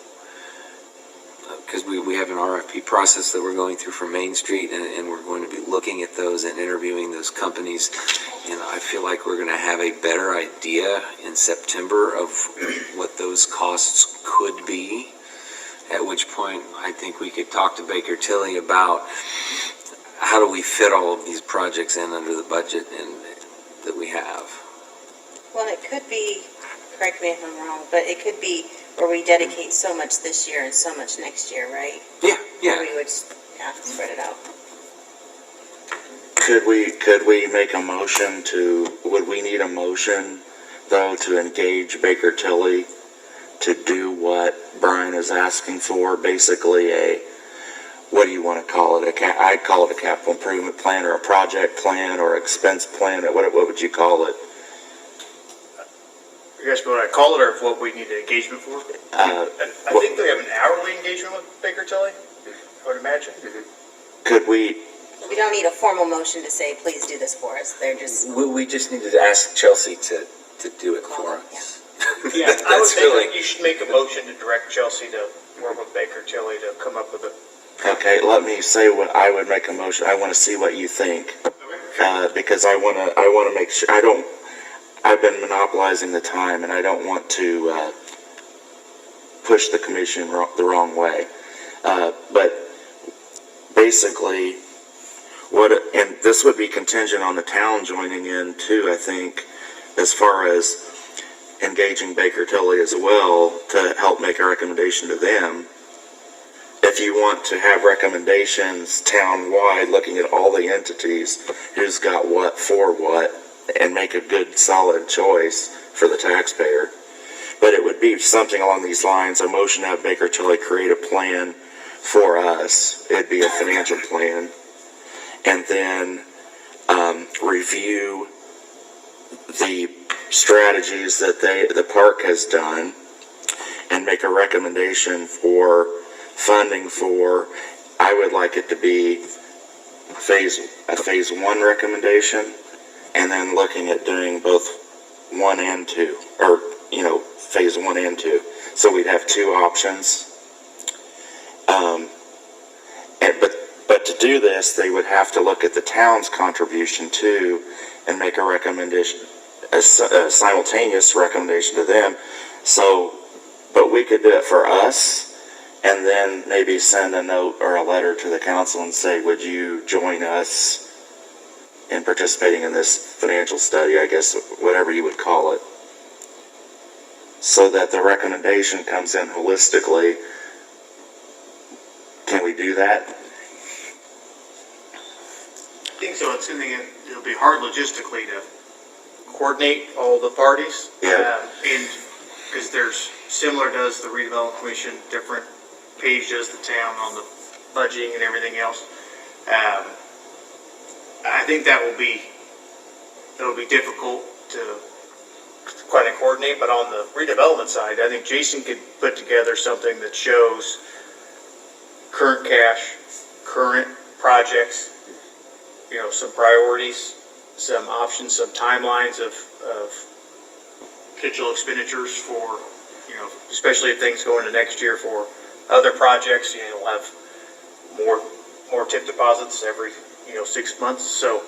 because we have an RFP process that we're going through for Main Street, and we're going to be looking at those and interviewing those companies, and I feel like we're going to have a better idea in September of what those costs could be, at which point I think we could talk to Baker Tilly about how do we fit all of these projects in under the budget that we have?
Well, it could be, correct me if I'm wrong, but it could be where we dedicate so much this year and so much next year, right?
Yeah,
Where we would have to spread it out.
Could we make a motion would we need a motion, though, to engage Baker Tilly to do what Brian is asking for? Basically what do you want to call it? I'd call it a capital improvement plan or a project plan or expense plan. What would you call it?
You guys know what I call it, or what we need an engagement for? I think they have an hourly engagement with Baker Tilly, I would imagine.
Could we,
We don't need a formal motion to say, please do this for us. They're just,
We just needed to ask Chelsea to do it for us.
Yeah, I would
That's
think
really,
that you should make a motion to direct Chelsea to work with Baker Tilly to come up with a.
okay, let me say what I would make a motion. I want to see what you think. Because I want to make sure, I've been monopolizing the time and I don't want to push the commission the wrong way. But basically, and this would be contingent on the town joining in too, I think, as far as engaging Baker Tilly as well to help make a recommendation to them. If you want to have recommendations town-wide, looking at all the entities, who's got what for what, and make a good, solid choice for the taxpayer. But it would be something along these lines, a motion to have Baker Tilly create a plan for us. It'd be a financial plan. And then review the strategies that the park has done and make a recommendation for funding for, I would like it to be a phase 1 recommendation, and then looking at doing both 1 and 2, or, phase 1 and 2. So we'd have 2 options. But to do this, they would have to look at the town's contribution too, and make a recommendation, a simultaneous recommendation to them. So, but we could do it for us, and then maybe send a note or a letter to the council and say, would you join us in participating in this financial study, I guess, whatever you would call it, so that the recommendation comes in holistically. Can we do that?
I think so. It'll be hard logistically to coordinate all the parties.
Yeah.
And because there's, similar does the redevelopment commission, different page does the town on the budgeting and everything else. I think that'll be difficult to quite coordinate, but on the redevelopment side, I think Jason could put together something that shows current cash, current projects, some priorities, some options, some timelines of potential expenditures for, especially if things go into next year for other projects. We'll have more tip deposits every 6 months. So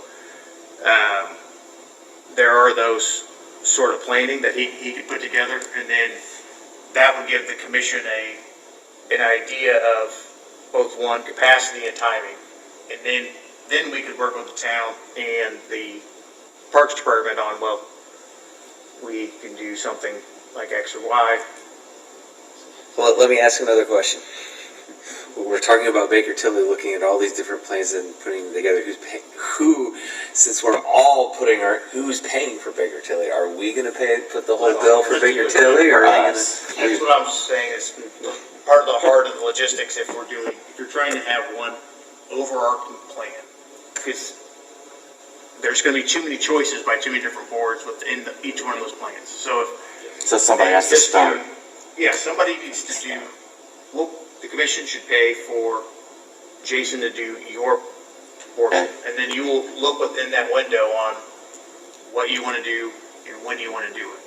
there are those sort of planning that he could put together, and then that would give the commission an idea of both one, capacity and timing, and then we could work with the town and the Parks Department on, well, we can do something like X or Y.
well, let me ask another question. We're talking about Baker Tilly looking at all these different plans and putting them together. Since we're all who's paying for Baker Tilly? Are we going to put the whole bill for Baker Tilly, or are they going to?
That's what I'm saying is part of the heart of the logistics. If you're trying to have one overarching plan, because there's going to be too many choices by too many different boards within each one of those plans. So
Somebody has to start.
Yeah, somebody needs to do. Well, the commission should pay for Jason to do your portion, and then you will look within that window on what you want to do and when you want to do it.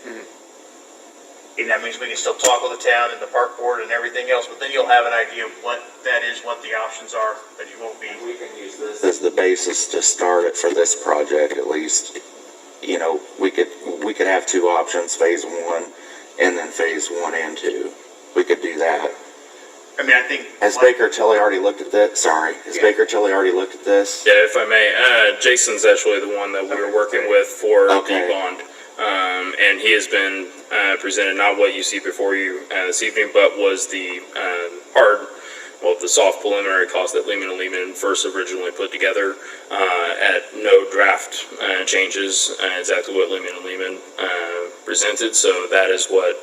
Mm-hmm. And that means we can still talk with the town and the park board and everything else, but then you'll have an idea of what that is, what the options are, that you won't be.
We can use this as the basis to start it for this project, at least. We could have 2 options, phase 1 and then phase 1 and 2. We could do that.
mean, I think.
Has Baker Tilly already looked at this? Sorry, has
Yeah.
Baker Tilly already looked at this?
Yeah, if I may, Jason's actually the one that we were working with for
Okay.
the bond. And he has been presented not what you see before you this evening, but was the the soft preliminary cost that Lehman and Lehman first originally put together at no draft changes, exactly what Lehman and Lehman presented. So that is what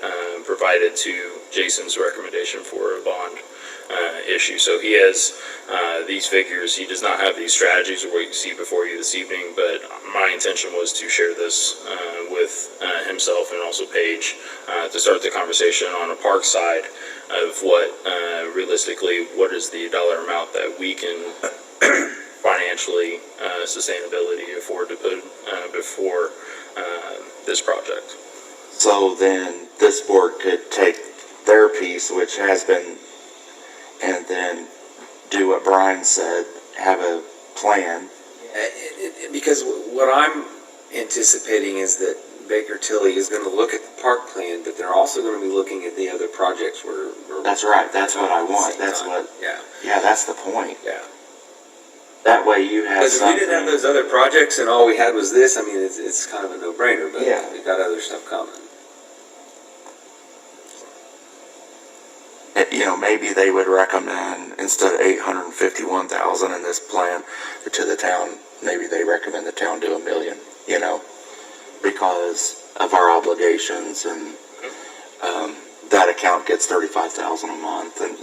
provided to Jason's recommendation for a bond issue. So he has these figures. He does not have these strategies or what you see before you this evening, but my intention was to share this with himself and also Paige to start the conversation on a park side of what realistically, what is the dollar amount that we can financially sustainability afford to put before this project.
So then this board could take their piece, which has been, and then do what Brian said, have a plan.
Because what I'm anticipating is that Baker Tilly is going to look at the park plan, but they're also going to be looking at the other projects we're
That's right, that's what I want,
at the
that's
same
what,
time.
yeah, that's the point.
Yeah.
That way you have
Because if we
something.
didn't have those other projects and all we had was this, I mean, it's kind of a no-brainer, but
Yeah.
we've got other stuff coming.
Maybe they would recommend, instead of 851,000 in this plan to the town, maybe they recommend the town do $1 million, because of our obligations, and that account gets 35,000 a month, and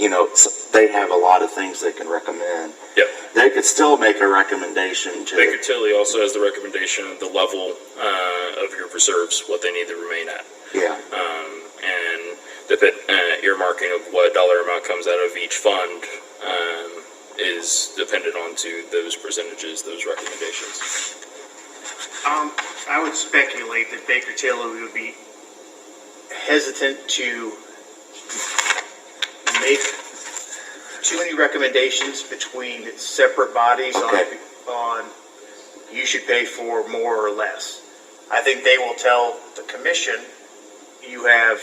they have a lot of things they can recommend.
Yep.
They could still make a recommendation to.
Baker Tilly also has the recommendation of the level of your reserves, what they need to remain at.
Yeah.
And the earmarking of what dollar amount comes out of each fund is dependent on to those percentages, those recommendations.
I would speculate that Baker Tilly would be hesitant to make too many recommendations between separate bodies
Okay.
on you should pay for more or less. I think they will tell the commission, you have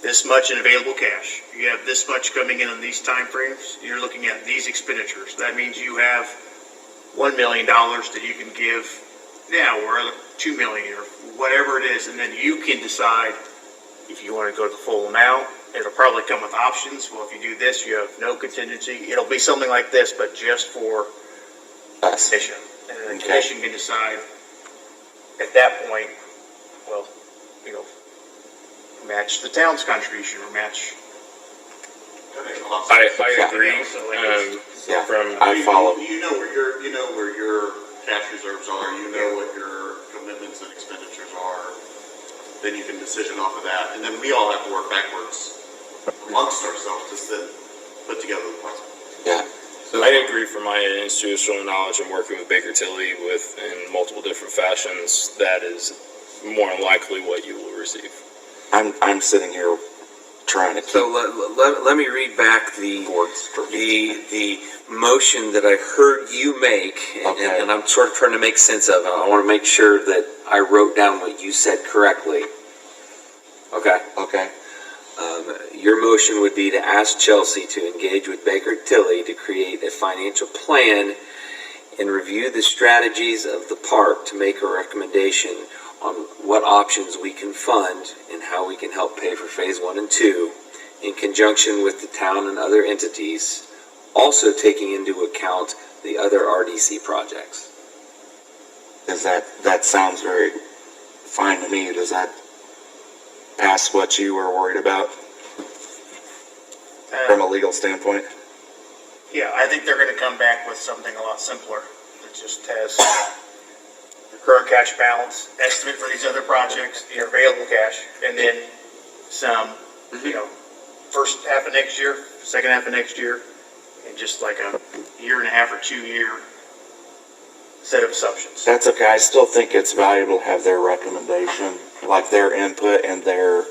this much in available cash. You have this much coming in these timeframes. You're looking at these expenditures. That means you have $1 million that you can give now, or $2 million, or whatever it is, and then you can decide if you want to go to the full amount. It'll probably come with options. Well, if you do this, you have no contingency. It'll be something like this, but just for
Us.
commission. And the
Okay.
commission can decide at that point, well, match the town's contribution or match.
I agree.
Yeah.
From
I follow.
You know where your cash reserves are, you know what your commitments and expenditures are, then you can decision off of that, and then we all have to work backwards amongst ourselves to then put together the puzzle.
Yeah.
I agree from my institutional knowledge and working with Baker Tilly in multiple different fashions, that is more than likely what you will receive.
I'm sitting here trying to keep
So let me read back the
boards for
the motion that I heard you make,
Okay.
and I'm sort of trying to make sense of it. I want to make sure that I wrote down what you said correctly. Okay.
Okay.
Your motion would be to ask Chelsea to engage with Baker Tilly to create a financial plan and review the strategies of the park to make a recommendation on what options we can fund and how we can help pay for phase 1 and 2 in conjunction with the town and other entities, also taking into account the other RDC projects.
Does that sounds very fine to me. Does that pass what you were worried about from a legal standpoint?
Yeah, I think they're going to come back with something a lot simpler. It just has the current cash balance, estimate for these other projects, the available cash, and then some, first half of next year, second half of next year, and just like a year and a half or 2 year set of assumptions.
That's okay. I still think it's valuable to have their recommendation, like their input and their,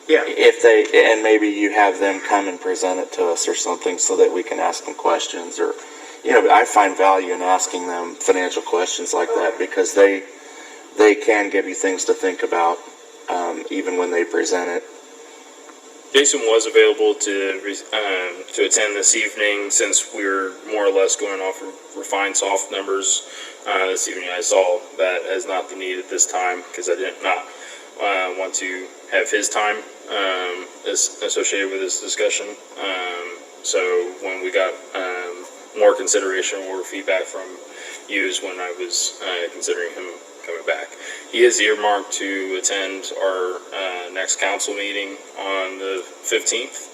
Yeah.
and maybe you have them come and present it to us or something so that we can ask them questions, or, I find value in asking them financial questions like that because they can give you things to think about, even when they present it.
Jason was available to attend this evening since we were more or less going off of refined soft numbers. This evening I saw that as not the need at this time because I did not want to have his time associated with this discussion. So when we got more consideration or feedback from you is when I was considering him coming back. He is earmarked to attend our next council meeting on the 15th,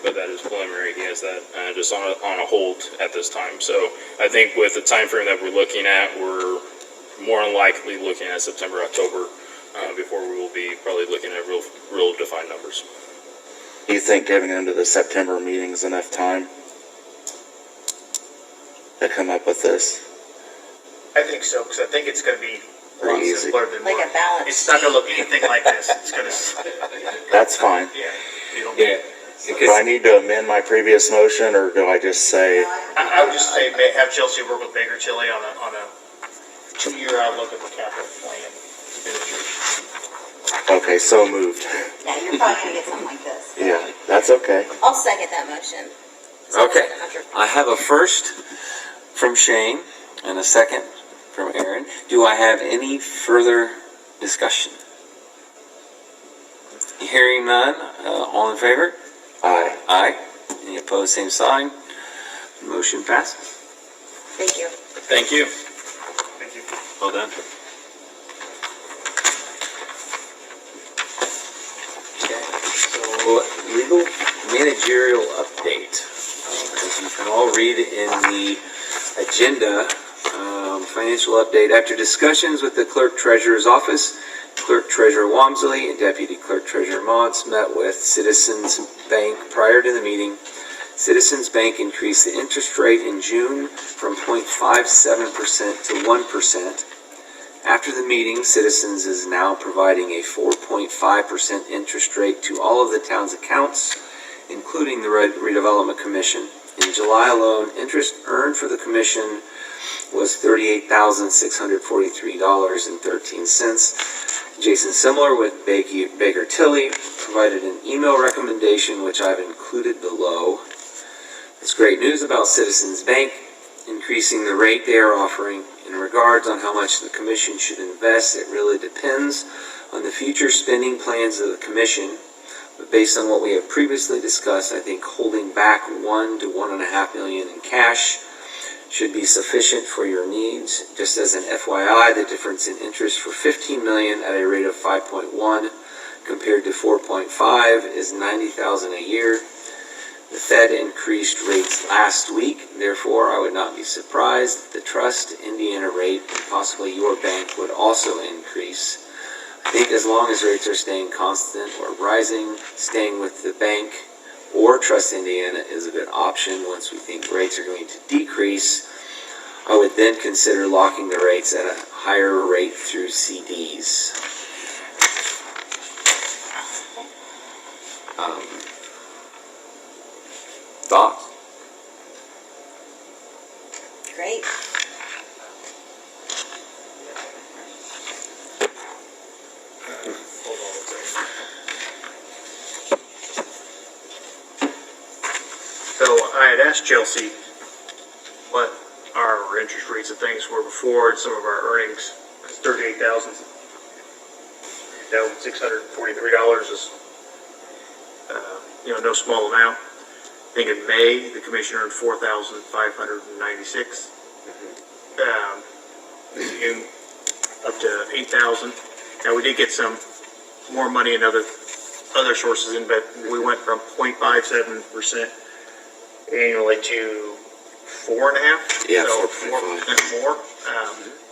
but that is preliminary. He has that just on a hold at this time. So I think with the time frame that we're looking at, we're more than likely looking at September, October before we will be probably looking at real defined numbers.
Do you think giving them to the September meeting is enough time to come up with this?
I think so, because I think it's going to be a lot
Pretty easy.
simpler than
Like a balance
It's not going to look
sheet.
anything like this. It's going to,
That's fine.
yeah. It'll-
Yeah.
Do I need to amend my previous motion, or do I just say,
I would just say have Chelsea work with Baker Tilly on a 2-year outlook of the capital plan expenditures.
okay, so moved?
Yeah, you're probably gonna get something like this.
Yeah, that's okay.
I'll second that motion. So
Okay.
that's 100.
I have a first from Shane and a second from Aaron. Do I have any further discussion? Hearing none, all in favor?
Aye.
Aye. Any opposed, same sign. Motion passes.
Thank you.
Thank you.
Thank you.
Well done.
Okay, so legal managerial update. As you can all read in the agenda, financial update. After discussions with the clerk treasurer's office, Clerk Treasurer Walmsley and Deputy Clerk Treasurer Motts met with Citizens Bank prior to the meeting. Citizens Bank increased the interest rate in June from 0.57% to 1%. After the meeting, Citizens is now providing a 4.5% interest rate to all of the town's accounts, including the Redevelopment Commission. In July alone, interest earned for the commission was $38,643.13. Jason Simler with Baker Tilly provided an email recommendation, which I've included below. It's great news about Citizens Bank increasing the rate they are offering. In regards on how much the commission should invest, it really depends on the future spending plans of the commission. But based on what we have previously discussed, I think holding back $1 to $1.5 million in cash should be sufficient for your needs. Just as an FYI, the difference in interest for $15 million at a rate of 5.1 compared to 4.5 is $90,000 a year. The Fed increased rates last week, therefore I would not be surprised if the Trust Indiana rate and possibly your bank would also increase. I think as long as rates are staying constant or rising, staying with the bank or Trust Indiana is a good option. Once we think rates are going to decrease, I would then consider locking the rates at a higher rate through CDs. Thoughts?
Great.
Hold on a second. So I had asked Chelsea what our interest rates and things were before and some of our earnings. It's $38,643 is, no small amount. I think in May, the commission earned $4,596. June, up to $8,000. Now, we did get some more money in other sources in, but we went from 0.57% annually to 4.5%.
Yeah,
so
4.5.
4% more.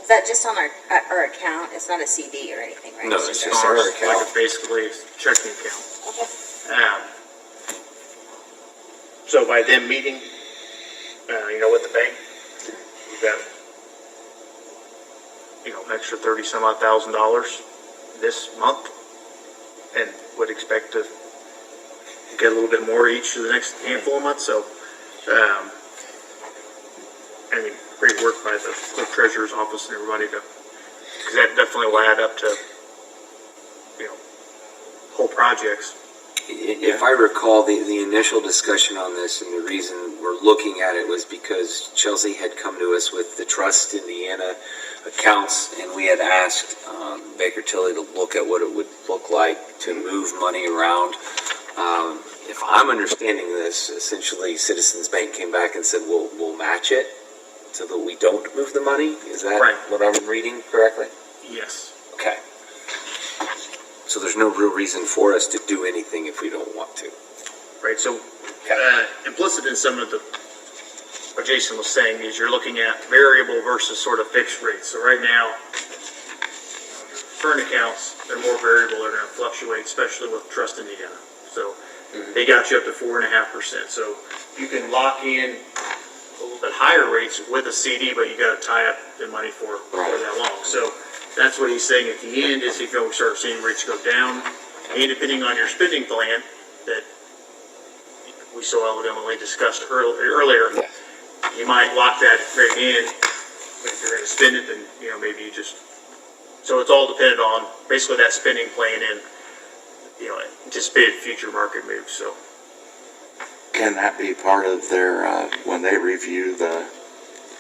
Is that just on our account? It's not a CD or anything, right?
No, it's just our
Ours,
account.
like basically a checking account.
Okay.
So by them meeting, with the bank, we've got, an extra 30 some odd thousand dollars this month, and would expect to get a little bit more each for the next handful of months. So, great work by the clerk treasurer's office and everybody because that definitely will add up to, whole projects.
If I recall, the initial discussion on this and the reason we're looking at it was because Chelsea had come to us with the Trust Indiana accounts, and we had asked Baker Tilly to look at what it would look like to move money around. If I'm understanding this, essentially Citizens Bank came back and said, we'll match it so that we don't move the money. Is that
Right.
what I'm reading correctly?
Yes.
Okay. So there's no real reason for us to do anything if we don't want to.
Right, so implicit in some of what Jason was saying is you're looking at variable versus sort of fixed rates. So right now, current accounts, they're more variable, they're gonna fluctuate, especially with Trust Indiana. So they got you up to 4.5%. So you can lock in a little bit higher rates with a CD, but you gotta tie up the money for that long. So that's what he's saying at the end is if you start seeing rates go down, and depending on your spending plan that we so elegantly discussed earlier, you might lock that rate in. But if you're going to spend it, then maybe you just. So it's all dependent on basically that spending plan and anticipated future market moves. So
Can that be part of their, when they review the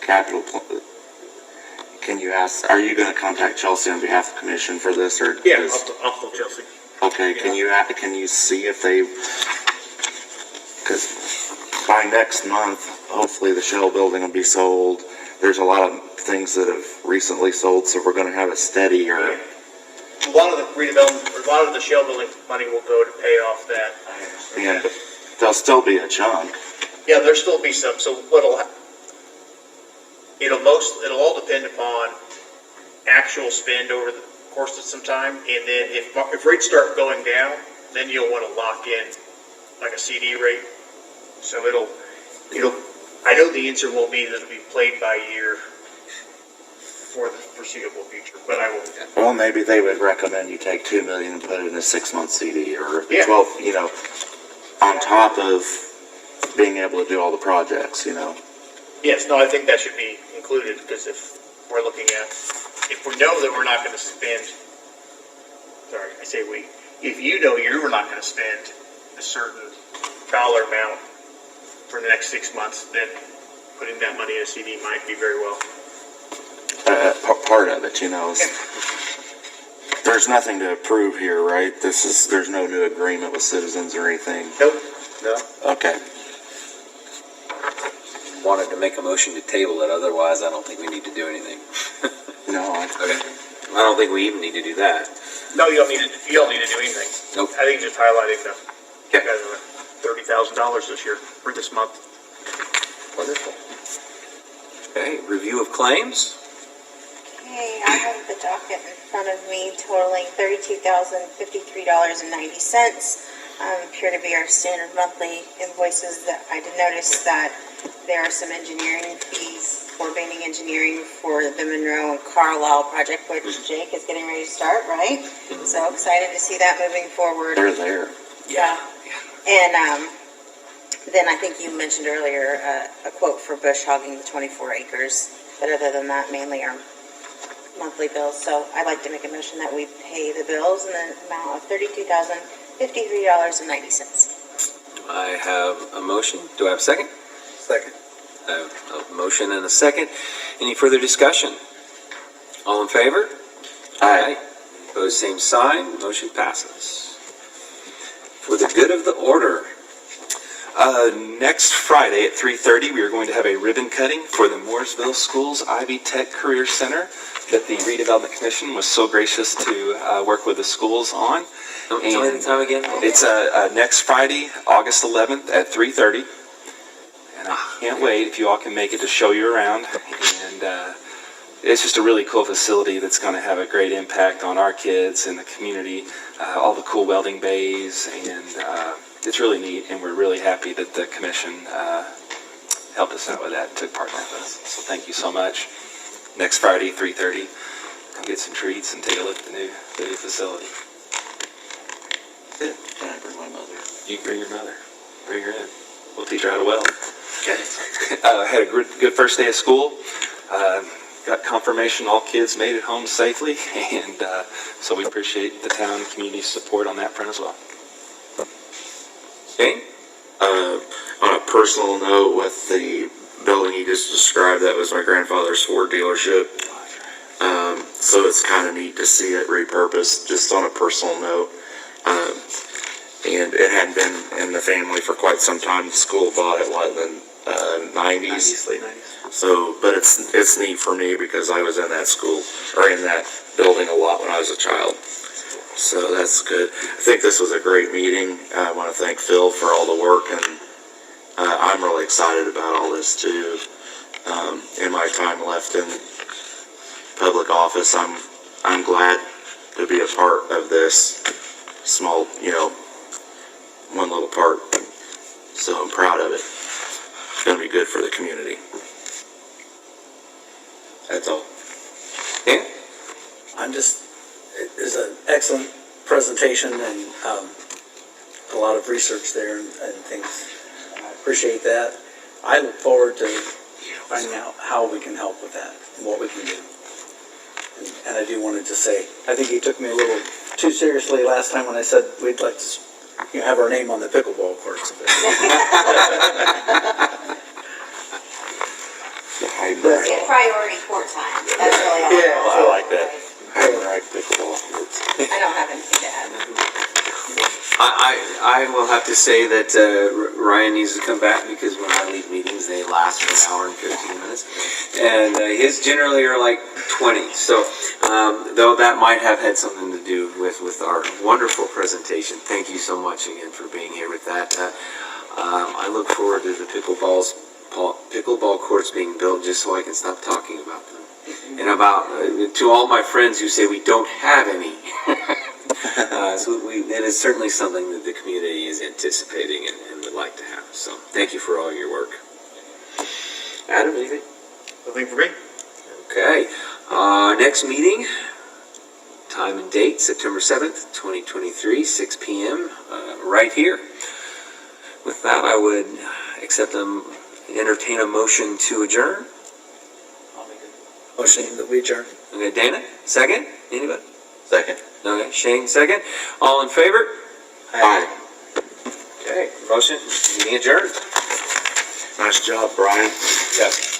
capital plan? Can you ask, are you going to contact Chelsea on behalf of the commission for this, or?
yeah, I'll call Chelsea.
Okay, can you see if they, because by next month, hopefully the Shell building will be sold. There's a lot of things that have recently sold, so we're going to have a steadier.
A lot of the redevelopment, a lot of the Shell building money will go to pay off that.
Yeah, there'll still be a chunk.
Yeah, there'll still be some. So it'll all depend upon actual spend over the course of some time, and then if rates start going down, then you'll want to lock in like a CD rate. So I know the answer won't be that it'll be played by ear for the foreseeable future, but I will.
Well, maybe they would recommend you take $2 million and put it in a 6-month CD, or
Yeah.
12, on top of being able to do all the projects,
Yes, no, I think that should be included, because if we're looking at, if we know that we're not going to spend, sorry, I say we, if you know you're not going to spend a certain dollar amount for the next 6 months, then putting that money in a CD might be very well.
part of it, is there's nothing to approve here, right? There's no new agreement with Citizens or anything.
Nope.
No?
Okay.
Wanted to make a motion to table it, otherwise I don't think we need to do anything.
No,
Okay. I don't think we even need to do that.
No, you don't need to do anything.
Nope.
I think just highlighting the, you
Okay.
guys are $30,000 this year, for this month.
Wonderful. Okay, review of claims.
Okay, I have the docket in front of me totaling $32,053.90. Appear to be our standard monthly invoices. That I did notice that there are some engineering fees for Banning Engineering for the Monroe and Carlisle project, which Jake is getting ready to start, right? So excited to see that moving forward.
they're there.
Yeah. And then I think you mentioned earlier a quote for bush hogging the 24 acres. But other than that, mainly our monthly bills. So I'd like to make a motion that we pay the bills in the amount of $32,053.90.
I have a motion. Do I have a second?
Second.
I have a motion and a second. Any further discussion? All in favor? Aye. Opposed, same sign. Motion passes. For the good of the order,
Next Friday at 3:30, we are going to have a ribbon cutting for the Mooresville Schools Ivy Tech Career Center that the Redevelopment Commission was so gracious to work with the schools on.
tell me the time again.
It's next Friday, August 11th at 3:30. And I can't wait if you all can make it to show you around. And it's just a really cool facility that's going to have a great impact on our kids and the community. All the cool welding bays, and it's really neat, and we're really happy that the commission helped us out with that and took part in that with us. So thank you so much. Next Friday, 3:30, come get some treats and take a look at the new facility.
Can I bring my mother?
You bring your mother. Bring her in. We'll teach her how to weld.
Okay.
Had a good first day of school. Got confirmation all kids made it home safely, and so we appreciate the town and community support on that front as well. Shane?
On a personal note, with the building you just described, that was my grandfather's Ford dealership. So it's kind of neat to see it repurposed, just on a personal note. And it hadn't been in the family for quite some time. The school bought it, what, in the 90s?
Late 90s.
So, but it's neat for me because I was in that school, or in that building a lot when I was a child. So that's good. I think this was a great meeting. I want to thank Phil for all the work, and I'm really excited about all this too. In my time left in public office, I'm glad to be a part of this small, one little part. So I'm proud of it. It's going to be good for the community. That's all.
Dan?
It was an excellent presentation and a lot of research there and things. I appreciate that. I look forward to finding out how we can help with that and what we can do. And I do want to just say, I think he took me a little too seriously last time when I said we'd like to have our name on the pickleball courts.
Get priority court time. That's really all.
I like that. I like pickleball.
I don't have anything to add.
I will have to say that Ryan needs to come back because when I leave meetings, they last for an hour and 15 minutes. And his generally are like 20. So, though that might have had something to do with our wonderful presentation. Thank you so much again for being here with that. I look forward to the pickleball courts being built just so I can stop talking about them. And about, to all my friends who say we don't have any. It is certainly something that the community is anticipating and would like to have. So thank you for all your work. Adam, anything?
Nothing for me.
Okay. Next meeting, time and date, September 7th, 2023, 6 p.m., right here. With that, I would entertain a motion to adjourn.
Motion that we adjourn.
Okay, Dana, second? Anybody?
Second.
Okay, Shane, second. All in favor?
Aye.
Okay, motion, meeting adjourned.
Nice job, Brian.
Yes.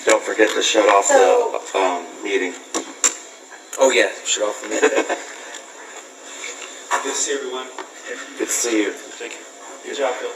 Don't forget to shut off the meeting.
Oh, yeah, shut off the minute.
Good to see everyone.
Good to see you.
Thank you. Good job, Phil.